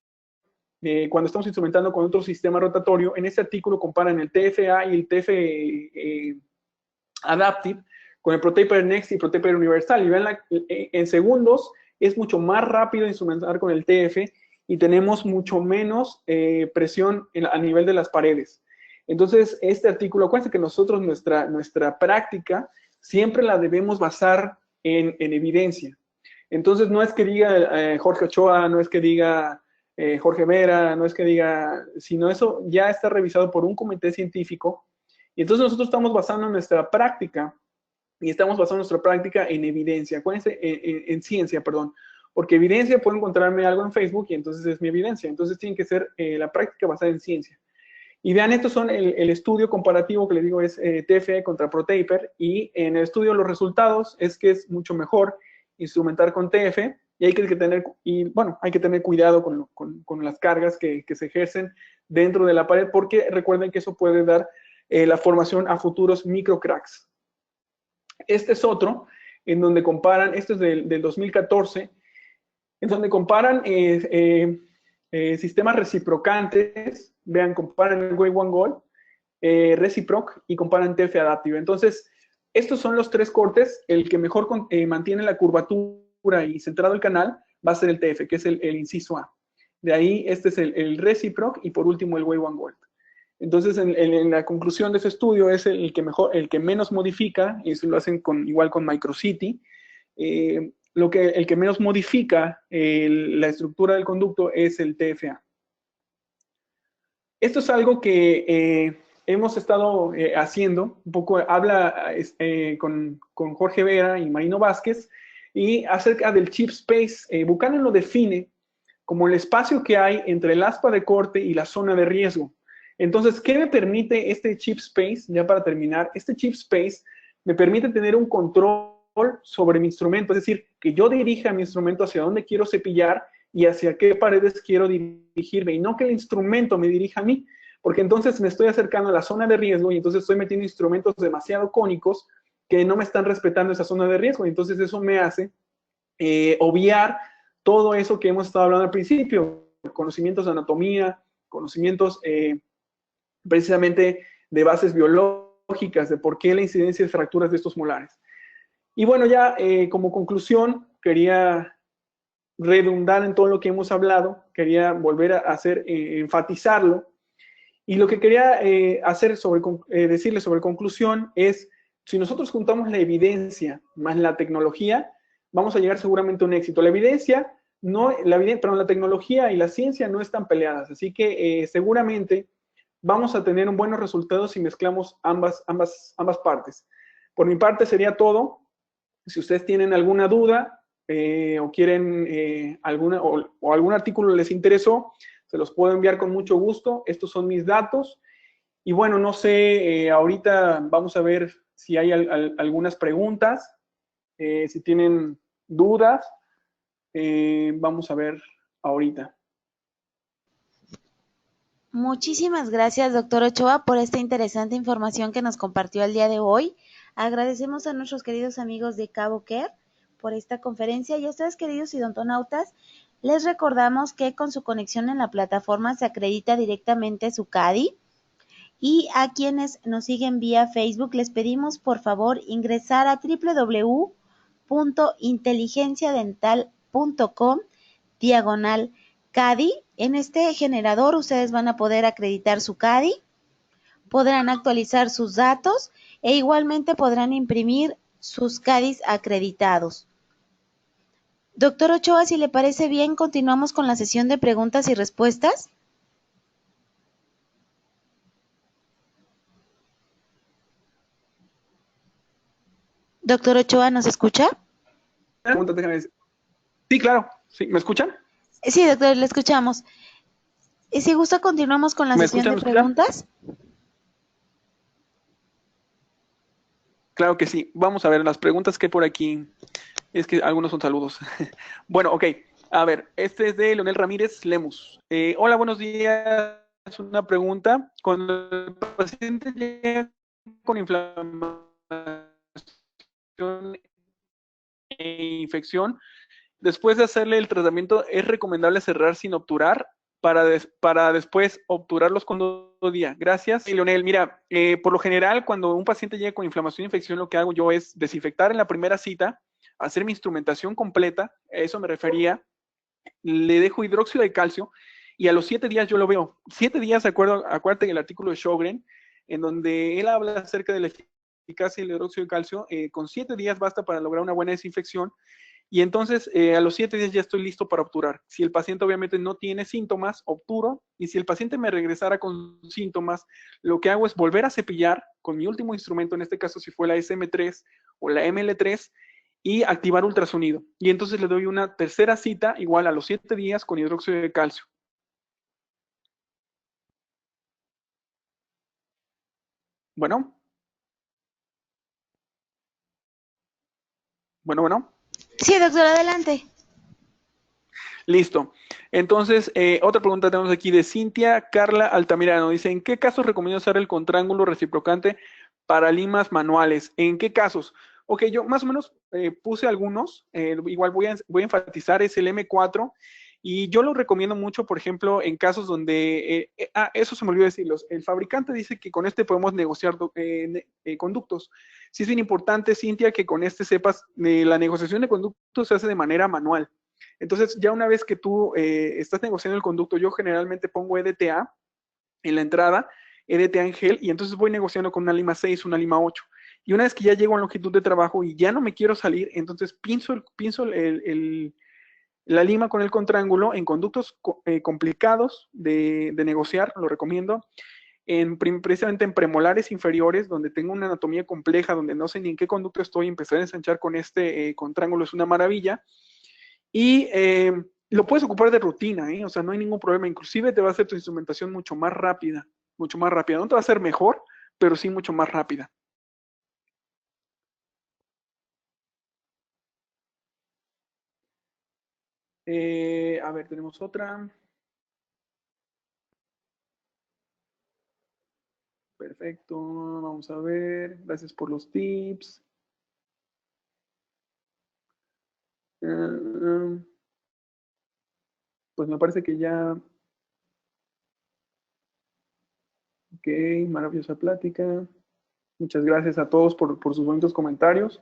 cuando estamos instrumentando con otro sistema rotatorio. En este artículo comparan el TFA y el TF Adaptive con el ProTaper Next y ProTaper Universal. Y vean, en segundos es mucho más rápido instrumentar con el TF y tenemos mucho menos presión a nivel de las paredes. Entonces, este artículo, acuérdense que nosotros nuestra práctica siempre la debemos basar en evidencia. Entonces, no es que diga Jorge Ochoa, no es que diga Jorge Vera, no es que diga, sino eso ya está revisado por un comité científico. Y entonces nosotros estamos basando nuestra práctica, y estamos basando nuestra práctica en evidencia, acuérdense, en ciencia, perdón, porque evidencia puedo encontrarme algo en Facebook y entonces es mi evidencia. Entonces tiene que ser la práctica basada en ciencia. Y vean, estos son el estudio comparativo que les digo es TFE contra ProTaper, y en el estudio los resultados es que es mucho mejor instrumentar con TF, y hay que tener cuidado con las cargas que se ejercen dentro de la pared, porque recuerden que eso puede dar la formación a futuros microcracks. Este es otro, en donde comparan, este es del 2014, en donde comparan sistemas reciprocantes. Vean, comparan el Way One Goal, Reciproc, y comparan TF Adaptive. Entonces, estos son los 3 cortes. El que mejor mantiene la curvatura y centrado el canal va a ser el TF, que es el inciso A. De ahí, este es el Reciproc, y por último el Way One Goal. Entonces, en la conclusión de ese estudio es el que menos modifica, y eso lo hacen igual con Microcity, el que menos modifica la estructura del conducto es el TFA. Esto es algo que hemos estado haciendo, un poco habla con Jorge Vera y Marino Vázquez, y acerca del chip space. Buchanan lo define como el espacio que hay entre el aspa de corte y la zona de riesgo. Entonces, ¿qué me permite este chip space? Ya para terminar, este chip space me permite tener un control sobre mi instrumento, es decir, que yo dirija mi instrumento hacia dónde quiero cepillar y hacia qué paredes quiero dirigirme, y no que el instrumento me dirija a mí, porque entonces me estoy acercando a la zona de riesgo y entonces estoy metiendo instrumentos demasiado cónicos que no me están respetando esa zona de riesgo, y entonces eso me hace obviar todo eso que hemos estado hablando al principio, conocimientos de anatomía, conocimientos precisamente de bases biológicas, de por qué la incidencia de fracturas de estos molares. Y bueno, ya como conclusión, quería redundar en todo lo que hemos hablado, quería volver a enfatizarlo, y lo que quería decirles sobre conclusión es, si nosotros juntamos la evidencia más la tecnología, vamos a llegar seguramente a un éxito. La tecnología y la ciencia no están peleadas, así que seguramente vamos a tener buenos resultados si mezclamos ambas partes. Por mi parte sería todo. Si ustedes tienen alguna duda o quieren algún artículo les interesó, se los puedo enviar con mucho gusto. Estos son mis datos. Y bueno, no sé, ahorita vamos a ver si hay algunas preguntas, si tienen dudas. Vamos a ver ahorita. Muchísimas gracias, doctor Ochoa, por esta interesante información que nos compartió el día de hoy. Agradecemos a nuestros queridos amigos de Cabo Care por esta conferencia, y a ustedes, queridos idontonautas, les recordamos que con su conexión en la plataforma se acredita directamente su CADI, y a quienes nos siguen vía Facebook les pedimos por favor ingresar a www.inteligenciadental.com/CADI. En este generador ustedes van a poder acreditar su CADI, podrán actualizar sus datos e igualmente podrán imprimir sus CADIs acreditados. Doctor Ochoa, si le parece bien, continuamos con la sesión de preguntas y respuestas. Doctor Ochoa, ¿nos escucha? Preguntas, déjame decir. Sí, claro. Sí, ¿me escuchan? Sí, doctor, le escuchamos. Y si gusta, continuamos con la ¿Me sesión escuchan? de ¿Me escuchan? preguntas. Claro que sí. Vamos a ver las preguntas que hay por aquí. Es que algunos son saludos. Bueno, ok. A ver, este es de Leonel Ramírez Lemus. Hola, buenos días. Una pregunta. Cuando el paciente llega con inflamación e infección, después de hacerle el tratamiento, ¿es recomendable cerrar sin obturar para después obturarlos con todo día? Gracias. Y Leonel, mira, por lo general, cuando un paciente llega con inflamación e infección, lo que hago yo es desinfectar en la primera cita, hacer mi instrumentación completa, a eso me refería, le dejo hidróxido de calcio y a los 7 días yo lo veo. 7 días, acuérdate del artículo de Sjogren, en donde él habla acerca de la eficacia del hidróxido de calcio, con 7 días basta para lograr una buena desinfección y entonces a los 7 días ya estoy listo para obturar. Si el paciente obviamente no tiene síntomas, obturo. Y si el paciente me regresara con síntomas, lo que hago es volver a cepillar con mi último instrumento, en este caso si fue la SM3 o la ML3, y activar ultrasonido. Y entonces le doy una tercera cita igual a los 7 días con hidróxido de calcio. Bueno, bueno. Sí, doctor, adelante. Listo. Entonces, otra pregunta tenemos aquí de Cintia Carla Altamirano. Dice, ¿en qué casos recomiendo usar el contrángulo reciprocante para limas manuales? ¿En qué casos? Ok, yo más o menos puse algunos. Igual voy a enfatizar, es el M4. Y yo lo recomiendo mucho, por ejemplo, en casos donde... eso se me olvidó decirlos. El fabricante dice que con este podemos negociar conductos. Sí es bien importante, Cintia, que con este sepas, la negociación de conductos se hace de manera manual. Entonces, ya una vez que tú estás negociando el conducto, yo generalmente pongo EDTA en la entrada, EDTA en gel, y entonces voy negociando con una lima 6, una lima 8. Y una vez que ya llego a longitud de trabajo y ya no me quiero salir, entonces pinzo la lima con el contrángulo en conductos complicados de negociar, lo recomiendo. Precisamente en premolares inferiores, donde tengo una anatomía compleja, donde no sé ni en qué conducto estoy, empezar a ensanchar con este contrángulo es una maravilla. Y lo puedes ocupar de rutina, o sea, no hay ningún problema. Inclusive te va a hacer tu instrumentación mucho más rápida, mucho más rápida. No te va a hacer mejor, pero sí mucho más rápida. A ver, tenemos otra. Perfecto, vamos a ver. Gracias por los tips. Pues me parece que ya. Ok, maravillosa plática. Muchas gracias a todos por sus bonitos comentarios.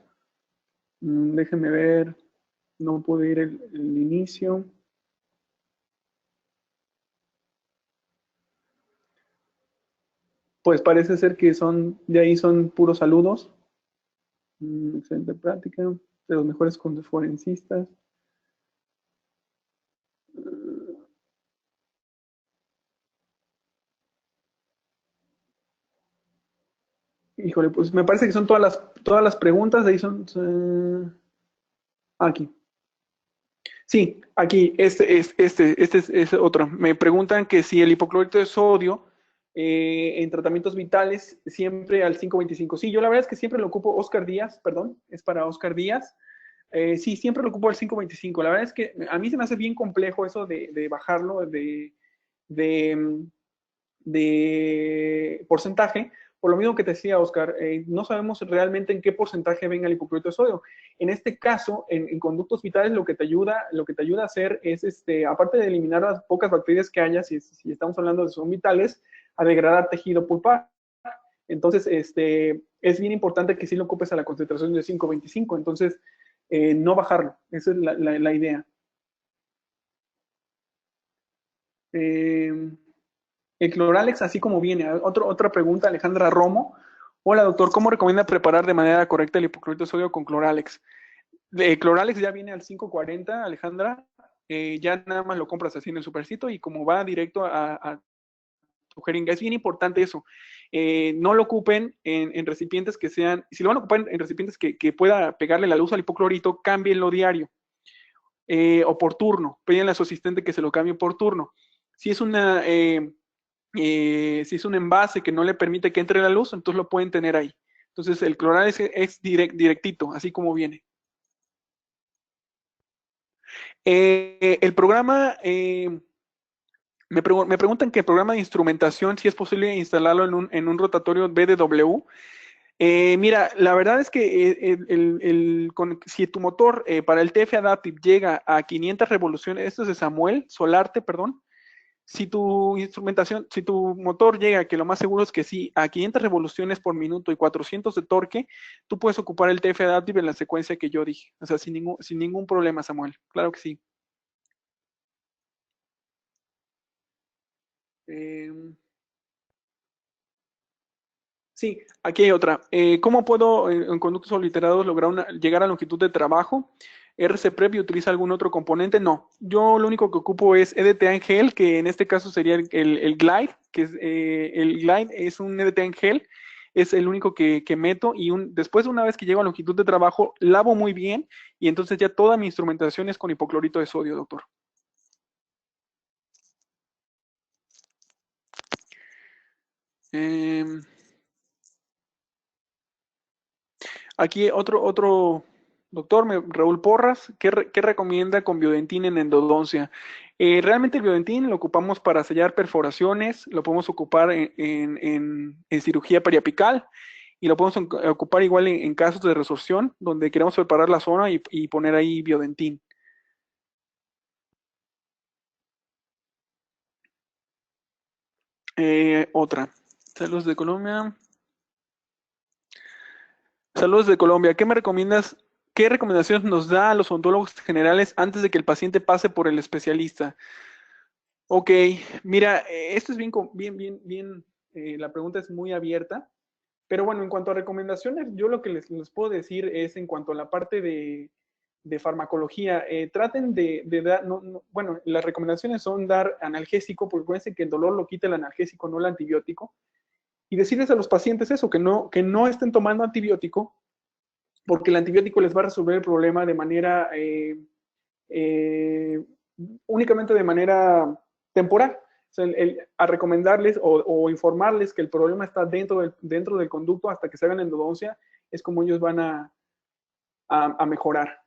Déjenme ver. No pude ir el inicio. Pues parece ser que de ahí son puros saludos. Excelente práctica, de los mejores conferencistas. Híjole, pues me parece que son todas las preguntas, de ahí son aquí. Sí, aquí, este es otro. Me preguntan que si el hipoclorito de sodio en tratamientos vitales siempre al 5.25. Sí, yo la verdad es que siempre lo ocupo, Oscar Díaz, perdón, es para Oscar Díaz. Sí, siempre lo ocupo al 5.25. La verdad es que a mí se me hace bien complejo eso de bajarlo de, de porcentaje, por lo mismo que te decía Oscar, no sabemos realmente en qué porcentaje venga el hipoclorito de sodio. En este caso, en conductos vitales, lo que te ayuda a hacer es, aparte de eliminar las pocas bacterias que haya, si estamos hablando de son vitales, a degradar tejido pulpar. Entonces, es bien importante que sí lo ocupes a la concentración de 5.25, entonces, no bajarlo, esa es la idea. El cloralex, así como viene. Otra pregunta, Alejandra Romo. Hola, doctor, ¿cómo recomienda preparar de manera correcta el hipoclorito de sodio con cloralex? Cloralex ya viene al 540, Alejandra. Ya nada más lo compras así en el supercito y como va directo a tu jeringa. Es bien importante eso. No lo ocupen en recipientes que sean, si lo van a ocupar en recipientes que pueda pegarle la luz al hipoclorito, cámbienlo diario o por turno. Pídanle a su asistente que se lo cambie por turno. Si es si es un envase que no le permite que entre la luz, entonces lo pueden tener ahí. Entonces el Cloralex es directito, así como viene. El programa, me preguntan que el programa de instrumentación, si es posible instalarlo en un rotatorio BDW. Mira, la verdad es que si tu motor para el TF Adaptive llega a 500 revoluciones, esto es de Samuel Solarte, perdón. Si tu instrumentación, si tu motor llega, que lo más seguro es que sí, a 500 revoluciones por minuto y 400 de torque, tú puedes ocupar el TF Adaptive en la secuencia que yo dije. O sea, sin ningún problema, Samuel. Claro que sí. Sí, aquí hay otra. ¿Cómo puedo en conductos obliterados lograr llegar a longitud de trabajo? ¿RC Preview utiliza algún otro componente? No. Yo lo único que ocupo es EDTA en gel, que en este caso sería el Glide, que es, el Glide es un EDTA en gel, es el único que meto y después una vez que llego a longitud de trabajo, lavo muy bien y entonces ya toda mi instrumentación es con hipoclorito de sodio, doctor. Aquí otro doctor, Raúl Porras, ¿qué recomienda con biodentín en endodoncia? Realmente el biodentín lo ocupamos para sellar perforaciones, lo podemos ocupar en cirugía periapical y lo podemos ocupar igual en casos de resorción, donde queremos preparar la zona y poner ahí biodentín. Otra. Saludos de Colombia. Saludos de Colombia. ¿Qué me recomiendas? ¿Qué recomendaciones nos da a los odontólogos generales antes de que el paciente pase por el especialista? Ok, mira, esto es bien, la pregunta es muy abierta, pero bueno, en cuanto a recomendaciones, yo lo que les puedo decir es en cuanto a la parte de farmacología, traten de dar, bueno, las recomendaciones son dar analgésico, porque acuérdense que el dolor lo quita el analgésico, no el antibiótico, y decirles a los pacientes eso, que no estén tomando antibiótico, porque el antibiótico les va a resolver el problema de manera, eh, únicamente de manera temporal. O sea, a recomendarles o informarles que el problema está dentro del conducto hasta que se hagan endodoncia, es como ellos van a mejorar.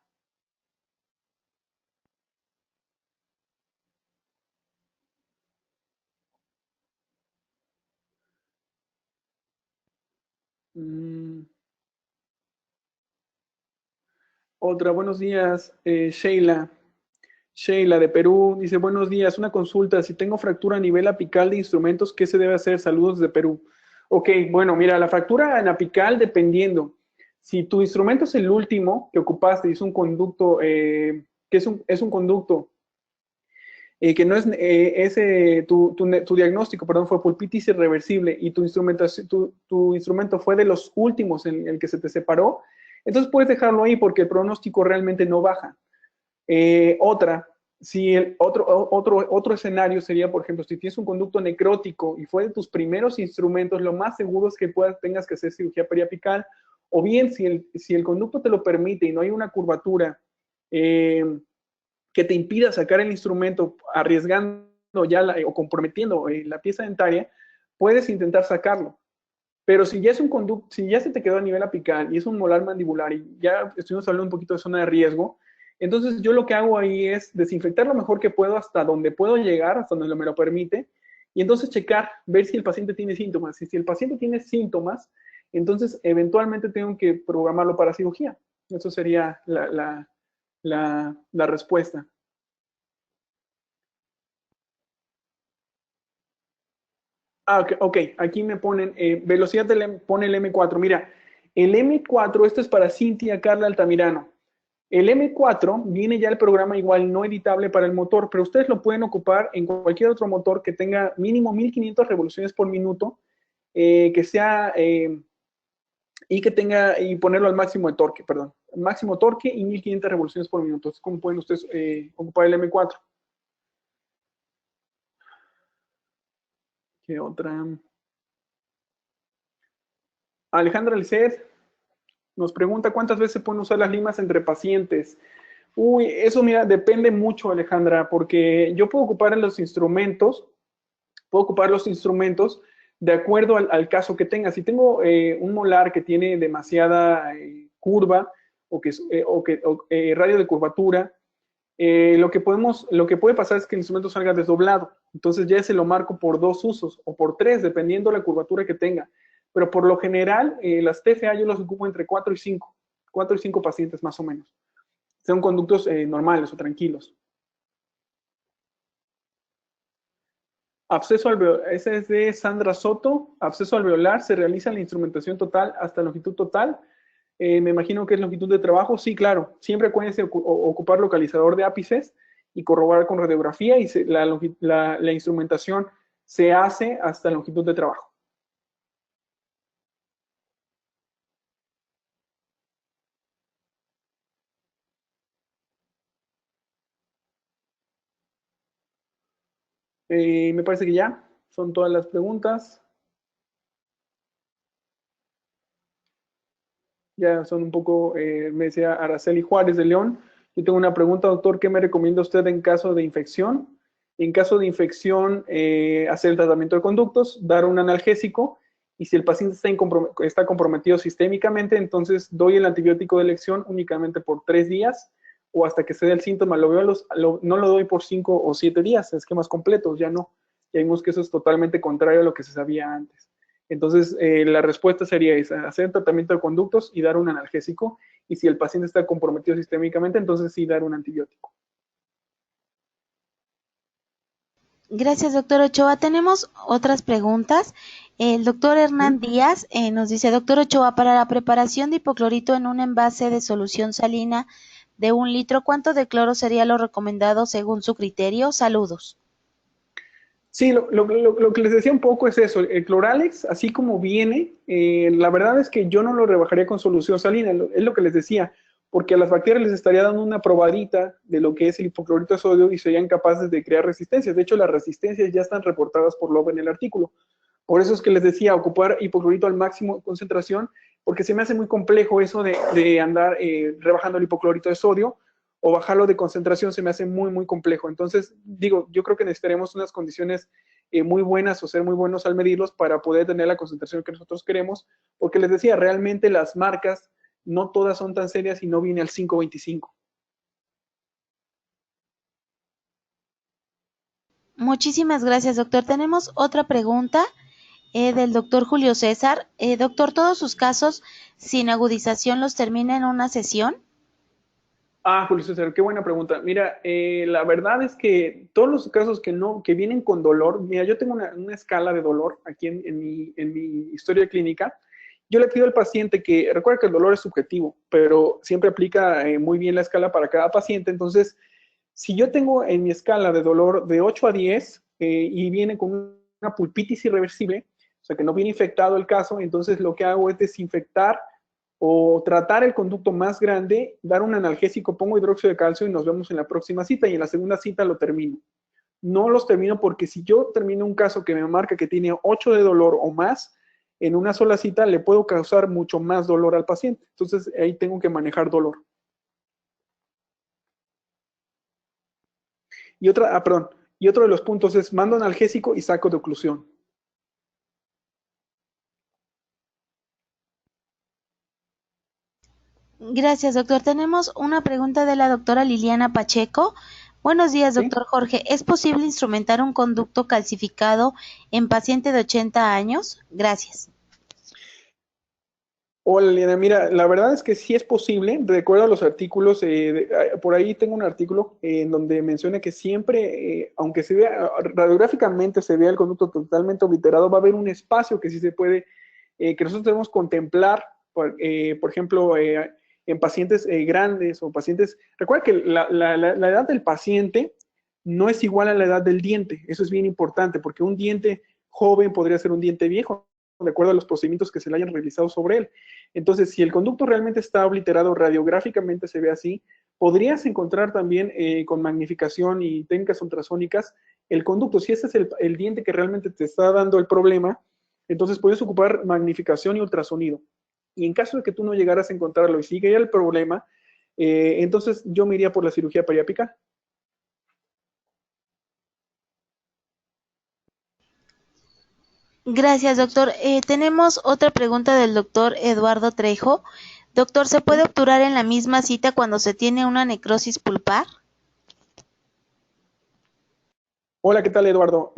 Otra, buenos días, Sheila. Sheila de Perú dice, buenos días, una consulta, si tengo fractura a nivel apical de instrumentos, ¿qué se debe hacer? Saludos de Perú. Ok, bueno, mira, la fractura en apical dependiendo. Si tu instrumento es el último que ocupaste y es un conducto, que es un conducto que no es, tu diagnóstico, perdón, fue pulpitis irreversible y tu instrumento fue de los últimos en el que se te separó, entonces puedes dejarlo ahí porque el pronóstico realmente no baja. Si otro escenario sería, por ejemplo, si tienes un conducto necrótico y fue de tus primeros instrumentos, lo más seguro es que tengas que hacer cirugía periapical, o bien si el conducto te lo permite y no hay una curvatura que te impida sacar el instrumento arriesgando ya o comprometiendo la pieza dentaria, puedes intentar sacarlo. Pero si ya es un conducto, si ya se te quedó a nivel apical y es un molar mandibular y ya estuvimos hablando un poquito de zona de riesgo, entonces yo lo que hago ahí es desinfectar lo mejor que puedo hasta donde puedo llegar, hasta donde me lo permite, y entonces checar, ver si el paciente tiene síntomas. Y si el paciente tiene síntomas, entonces eventualmente tengo que programarlo para cirugía. Eso sería la respuesta. Ok, aquí me ponen velocidad pone el M4. Mira, el M4, esto es para Cintia Carla Altamirano. El M4 viene ya el programa igual no editable para el motor, pero ustedes lo pueden ocupar en cualquier otro motor que tenga mínimo 1500 revoluciones por minuto, que sea y ponerlo al máximo de torque, perdón. máximo torque y 1500 revoluciones por minuto. Es como pueden ustedes ocupar el M4. ¿Qué otra? Alejandra Lisset nos pregunta cuántas veces se pueden usar las limas entre pacientes. Uy, eso mira, depende mucho, Alejandra, porque yo puedo ocupar los instrumentos de acuerdo al caso que tenga. Si tengo un molar que tiene demasiada curva o radio de curvatura, lo que puede pasar es que el instrumento salga desdoblado. Entonces ya se lo marco por 2 usos o por 3, dependiendo la curvatura que tenga. Pero por lo general, las TFA yo las ocupo entre 4 y 5. 4 y 5 pacientes más o menos. Son conductos normales o tranquilos. Absceso alveolar, ese es de Sandra Soto. Absceso alveolar, se realiza la instrumentación total hasta longitud total. Me imagino que es longitud de trabajo. Sí, claro. Siempre acuérdense ocupar localizador de ápices y corroborar con radiografía y la instrumentación se hace hasta longitud de trabajo. Me parece que ya son todas las preguntas. Ya son un poco, me decía Araceli Juárez de León. Yo tengo una pregunta, doctor, ¿qué me recomienda usted en caso de infección? En caso de infección, hacer el tratamiento de conductos, dar un analgésico, y si el paciente está comprometido sistémicamente, entonces doy el antibiótico de elección únicamente por 3 días o hasta que se dé el síntoma. No lo doy por 5 o 7 días, esquemas completos, ya no. Ya vimos que eso es totalmente contrario a lo que se sabía antes. Entonces, la respuesta sería esa, hacer tratamiento de conductos y dar un analgésico, y si el paciente está comprometido sistémicamente, entonces sí dar un antibiótico. Gracias, doctor Ochoa. Tenemos otras preguntas. El doctor Hernán Díaz nos dice, doctor Ochoa, para la preparación de hipoclorito en un envase de solución salina de 1 litro, ¿cuánto de cloro sería lo recomendado según su criterio? Saludos. Sí, lo que les decía un poco es eso, el Cloralex, así como viene, la verdad es que yo no lo rebajaría con solución salina, es lo que les decía, porque a las bacterias les estaría dando una probadita de lo que es el hipoclorito de sodio y serían capaces de crear resistencias. De hecho, las resistencias ya están reportadas por Loeb en el artículo. Por eso es que les decía, ocupar hipoclorito al máximo de concentración, porque se me hace muy complejo eso de andar rebajando el hipoclorito de sodio, o bajarlo de concentración se me hace muy, muy complejo. Entonces, digo, yo creo que necesitaremos unas condiciones muy buenas o ser muy buenos al medirlos para poder tener la concentración que nosotros queremos, porque les decía, realmente las marcas no todas son tan serias y no viene al 525. Muchísimas gracias, doctor. Tenemos otra pregunta del doctor Julio César. Doctor, ¿todos sus casos sin agudización los termina en una sesión? Julio César, qué buena pregunta. Mira, la verdad es que todos los casos que vienen con dolor, mira, yo tengo una escala de dolor aquí en mi historia clínica. Yo le pido al paciente que, recuerda que el dolor es subjetivo, pero siempre aplica muy bien la escala para cada paciente. Entonces, si yo tengo en mi escala de dolor de 8 a 10 y viene con una pulpitis irreversible, o sea que no viene infectado el caso, entonces lo que hago es desinfectar o tratar el conducto más grande, dar un analgésico, pongo hidróxido de calcio y nos vemos en la próxima cita, y en la segunda cita lo termino. No los termino porque si yo termino un caso que me marca que tiene 8 de dolor o más, en una sola cita le puedo causar mucho más dolor al paciente. Entonces ahí tengo que manejar dolor. Y otro de los puntos es mando analgésico y saco de oclusión. Gracias, doctor. Tenemos una pregunta de la doctora Liliana Pacheco. Buenos días, ¿Sí? doctor Jorge. ¿Es posible instrumentar un conducto calcificado en paciente de 80 años? Gracias. Hola, Liliana. Mira, la verdad es que sí es posible. Recuerda los artículos, por ahí tengo un artículo en donde menciona que siempre, aunque se vea radiográficamente, se vea el conducto totalmente obliterado, va a haber un espacio que sí se puede, que nosotros debemos contemplar, por ejemplo, en pacientes grandes o pacientes. Recuerda que la edad del paciente no es igual a la edad del diente. Eso es bien importante, porque un diente joven podría ser un diente viejo. de acuerdo a los procedimientos que se le hayan realizado sobre él. Entonces, si el conducto realmente está obliterado, radiográficamente se ve así, podrías encontrar también con magnificación y técnicas ultrasónicas el conducto. Si ese es el diente que realmente te está dando el problema, entonces puedes ocupar magnificación y ultrasonido. Y en caso de que tú no llegaras a encontrarlo y sigue el problema, entonces yo me iría por la cirugía periapical. Gracias, doctor. Tenemos otra pregunta del doctor Eduardo Trejo. Doctor, ¿se puede obturar en la misma cita cuando se tiene una necrosis pulpar? Hola, ¿qué tal, Eduardo?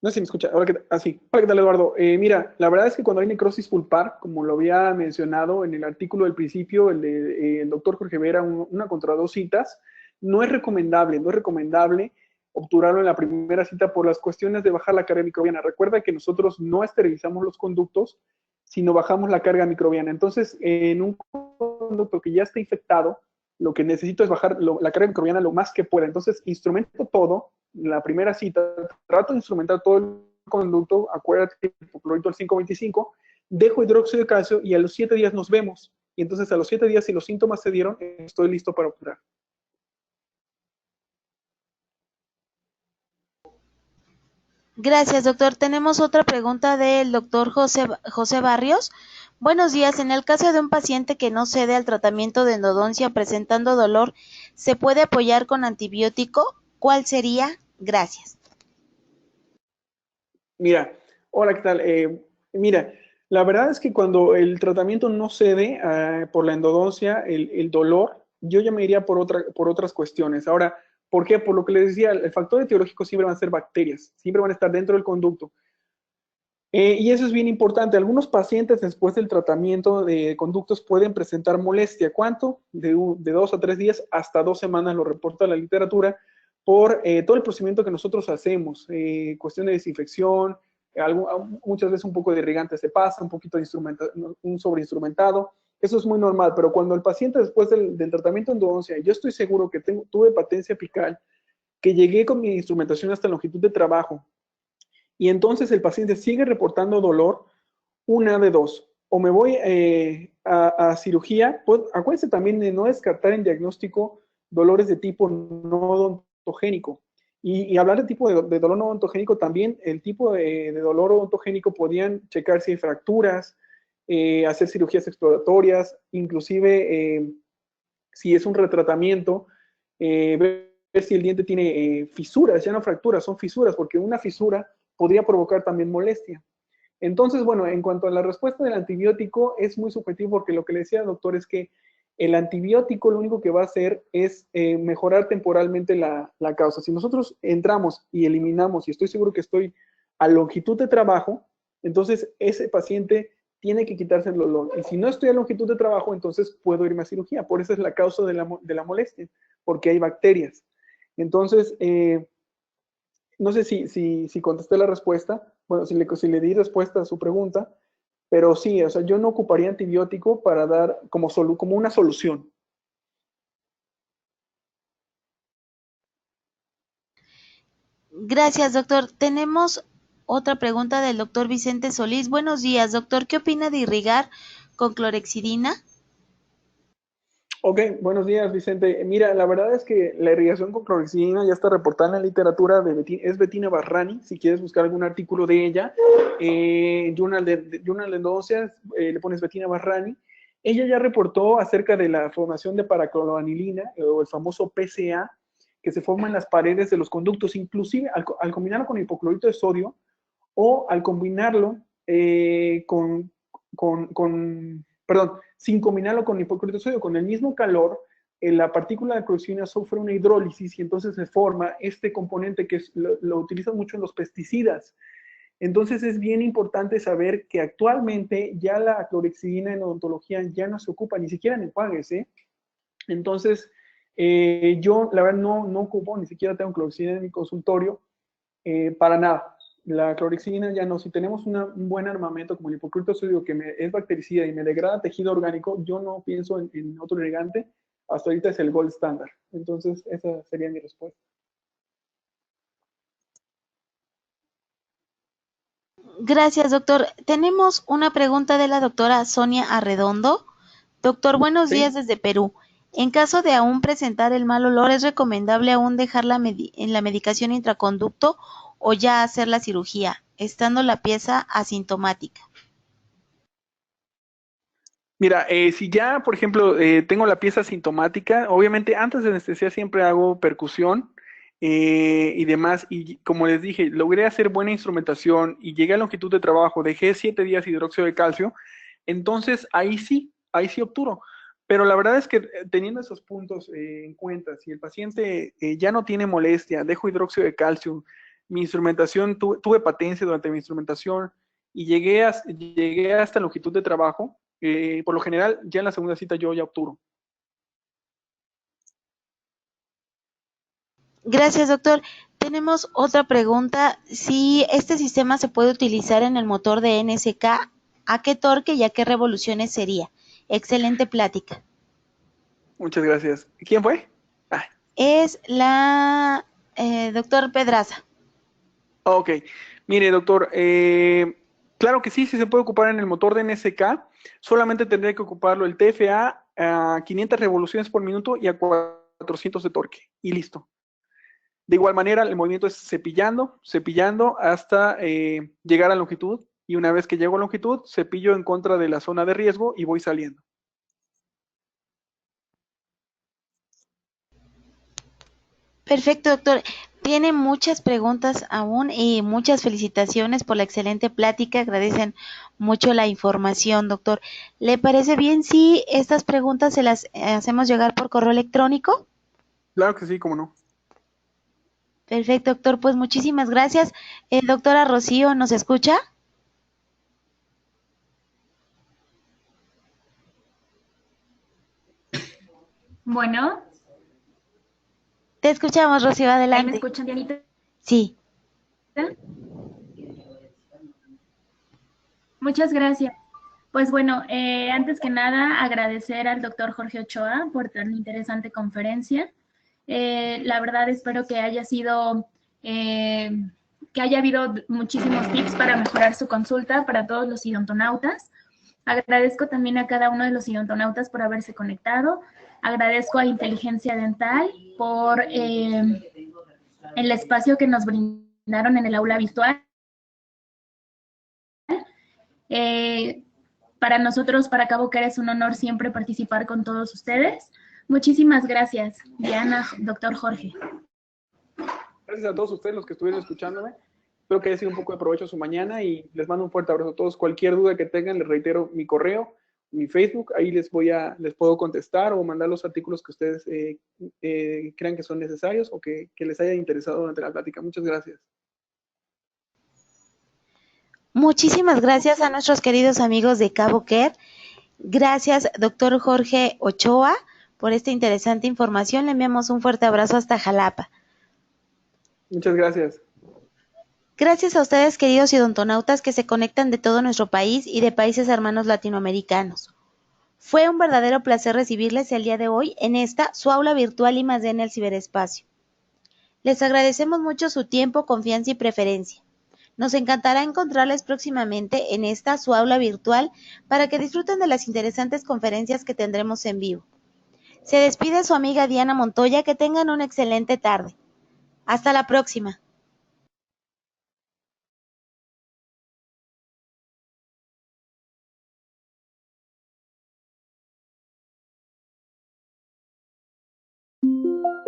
No sé si me escucha. Hola, sí. Hola, ¿qué tal, Eduardo? Mira, la verdad es que cuando hay necrosis pulpar, como lo había mencionado en el artículo del principio, el de el doctor Jorge Vera, una contra dos citas, no es recomendable obturarlo en la primera cita por las cuestiones de bajar la carga microbiana. Recuerda que nosotros no esterilizamos los conductos, sino bajamos la carga microbiana. Entonces, en un conducto que ya está infectado, lo que necesito es bajar la carga microbiana lo más que pueda. Entonces, instrumento todo, la primera cita, trato de instrumentar todo el conducto, acuérdate que el hipoclorito al 525, dejo hidróxido de calcio y a los 7 días nos vemos. Y entonces a los 7 días, si los síntomas se dieron, estoy listo para operar. Gracias, doctor. Tenemos otra pregunta del doctor José Barrios. Buenos días. En el caso de un paciente que no cede al tratamiento de endodoncia presentando dolor, ¿se puede apoyar con antibiótico? ¿Cuál sería? Gracias. Mira, hola, ¿qué tal? Mira, la verdad es que cuando el tratamiento no cede por la endodoncia, el dolor, yo ya me iría por otras cuestiones. Ahora, ¿por qué? Por lo que les decía, el factor etiológico siempre van a ser bacterias, siempre van a estar dentro del conducto. Y eso es bien importante. Algunos pacientes después del tratamiento de conductos pueden presentar molestia. ¿Cuánto? De 2 a 3 días hasta 2 semanas, lo reporta la literatura, por todo el procedimiento que nosotros hacemos. Cuestión de desinfección, muchas veces un poco de irrigante se pasa, un poquito de un sobreinstrumentado. Eso es muy normal, pero cuando el paciente después del tratamiento de endodoncia, yo estoy seguro que tuve patencia apical, que llegué con mi instrumentación hasta longitud de trabajo, y entonces el paciente sigue reportando dolor, una de dos. O me voy a cirugía, pues acuérdense también de no descartar en diagnóstico dolores de tipo no odontogénico. Y hablar de tipo de dolor no odontogénico, también el tipo de dolor odontogénico podían checar si hay fracturas, hacer cirugías exploratorias, inclusive si es un retratamiento, ver si el diente tiene fisuras, ya no fracturas, son fisuras, porque una fisura podría provocar también molestia. Entonces, bueno, en cuanto a la respuesta del antibiótico, es muy subjetivo porque lo que le decía el doctor es que el antibiótico lo único que va a hacer es mejorar temporalmente la causa. Si nosotros entramos y eliminamos, y estoy seguro que estoy a longitud de trabajo, entonces ese paciente tiene que quitarse el dolor. Y si no estoy a longitud de trabajo, entonces puedo irme a cirugía. Por eso es la causa de la molestia, porque hay bacterias. Entonces, no sé si contesté la respuesta, bueno, si le di respuesta a su pregunta, pero sí, o sea, yo no ocuparía antibiótico para dar como una solución. Gracias, doctor. Tenemos otra pregunta del doctor Vicente Solís. Buenos días, doctor. ¿Qué opina de irrigar con clorexidina? Ok, buenos días, Vicente. Mira, la verdad es que la irrigación con clorexidina ya está reportada en la literatura es Bettina Barrani, si quieres buscar algún artículo de ella, Journal de Endodoncias, le pones Bettina Barrani. Ella ya reportó acerca de la formación de paracloroanilina, o el famoso PCA, que se forma en las paredes de los conductos, inclusive al combinarlo con hipoclorito de sodio o al combinarlo perdón, sin combinarlo con hipoclorito de sodio, con el mismo calor, la partícula de clorexidina sufre una hidrólisis y entonces se forma este componente que lo utilizan mucho en los pesticidas. Entonces es bien importante saber que actualmente ya la clorexidina en odontología ya no se ocupa ni siquiera en enjuagues, ¿eh? Entonces, yo la verdad no ocupo, ni siquiera tengo clorexidina en mi consultorio, para nada. La clorexidina ya no. Si tenemos un buen armamento como el hipoclorito de sodio que es bactericida y me degrada tejido orgánico, yo no pienso en otro irrigante. Hasta ahorita es el gold standard. Entonces, esa sería mi respuesta. Gracias, doctor. Tenemos una pregunta de la doctora Sonia Arredondo. Doctor, buenos días ¿Sí? desde Perú. En caso de aún presentar el mal olor, ¿es recomendable aún dejar en la medicación intraconducto o ya hacer la cirugía, estando la pieza asintomática? Mira, si ya, por ejemplo, tengo la pieza sintomática, obviamente antes de anestesia siempre hago percusión y demás, y como les dije, logré hacer buena instrumentación y llegué a longitud de trabajo, dejé 7 días hidróxido de calcio, entonces ahí sí obturo. Pero la verdad es que teniendo esos puntos en cuenta, si el paciente ya no tiene molestia, dejo hidróxido de calcio, mi instrumentación, tuve patencia durante mi instrumentación y llegué hasta longitud de trabajo, por lo general, ya en la segunda cita yo ya obturo. Gracias, doctor. Tenemos otra pregunta. Si este sistema se puede utilizar en el motor de NSK, ¿a qué torque y a qué revoluciones sería? Excelente plática. Muchas gracias. ¿Quién fue? Ah, Es la doctor Pedraza. ok. Mire, doctor, claro que sí, sí se puede ocupar en el motor de NSK. Solamente tendría que ocuparlo el TFA a 500 revoluciones por minuto y a 400 de torque. Y listo. De igual manera, el movimiento es cepillando, cepillando hasta llegar a longitud. Y una vez que llego a longitud, cepillo en contra de la zona de riesgo y voy saliendo. Perfecto, doctor. Tiene muchas preguntas aún y muchas felicitaciones por la excelente plática. Agradecen mucho la información, doctor. ¿Le parece bien si estas preguntas se las hacemos llegar por correo electrónico? Claro que sí, cómo no. Perfecto, doctor. Pues muchísimas gracias. Doctora Rocío, ¿nos escucha? Bueno, Te escuchamos, Rocío. ¿ahí me Adelante. escuchan, Dianita? Sí. Muchas gracias. Pues bueno, antes que nada, agradecer al doctor Jorge Ochoa por tan interesante conferencia. La verdad espero que haya sido, que haya habido muchísimos tips para mejorar su consulta para todos los odontonautas. Agradezco también a cada uno de los odontonautas por haberse conectado. Agradezco a Inteligencia Dental por el espacio que nos brindaron en el aula virtual. Eh, para nosotros, para Cabo Quer, es un honor siempre participar con todos ustedes. Muchísimas gracias, Diana, doctor Jorge. Gracias a todos ustedes los que estuvieron escuchándome. Espero que haya sido un poco de provecho su mañana y les mando un fuerte abrazo a todos. Cualquier duda que tengan, les reitero mi correo, mi Facebook, ahí les puedo contestar o mandar los artículos que ustedes crean que son necesarios o que les haya interesado durante la plática. Muchas gracias. Muchísimas gracias a nuestros queridos amigos de Cabo Quer. Gracias, doctor Jorge Ochoa, por esta interesante información. Le enviamos un fuerte abrazo hasta Jalapa. Muchas gracias. Gracias a ustedes, queridos odontonautas, que se conectan de todo nuestro país y de países hermanos latinoamericanos. Fue un verdadero placer recibirles el día de hoy en esta, su aula virtual I+D en el ciberespacio. Les agradecemos mucho su tiempo, confianza y preferencia. Nos encantará encontrarles próximamente en esta, su aula virtual, para que disfruten de las interesantes conferencias que tendremos en vivo. Se despide su amiga Diana Montoya, que tengan una excelente tarde. Hasta la próxima.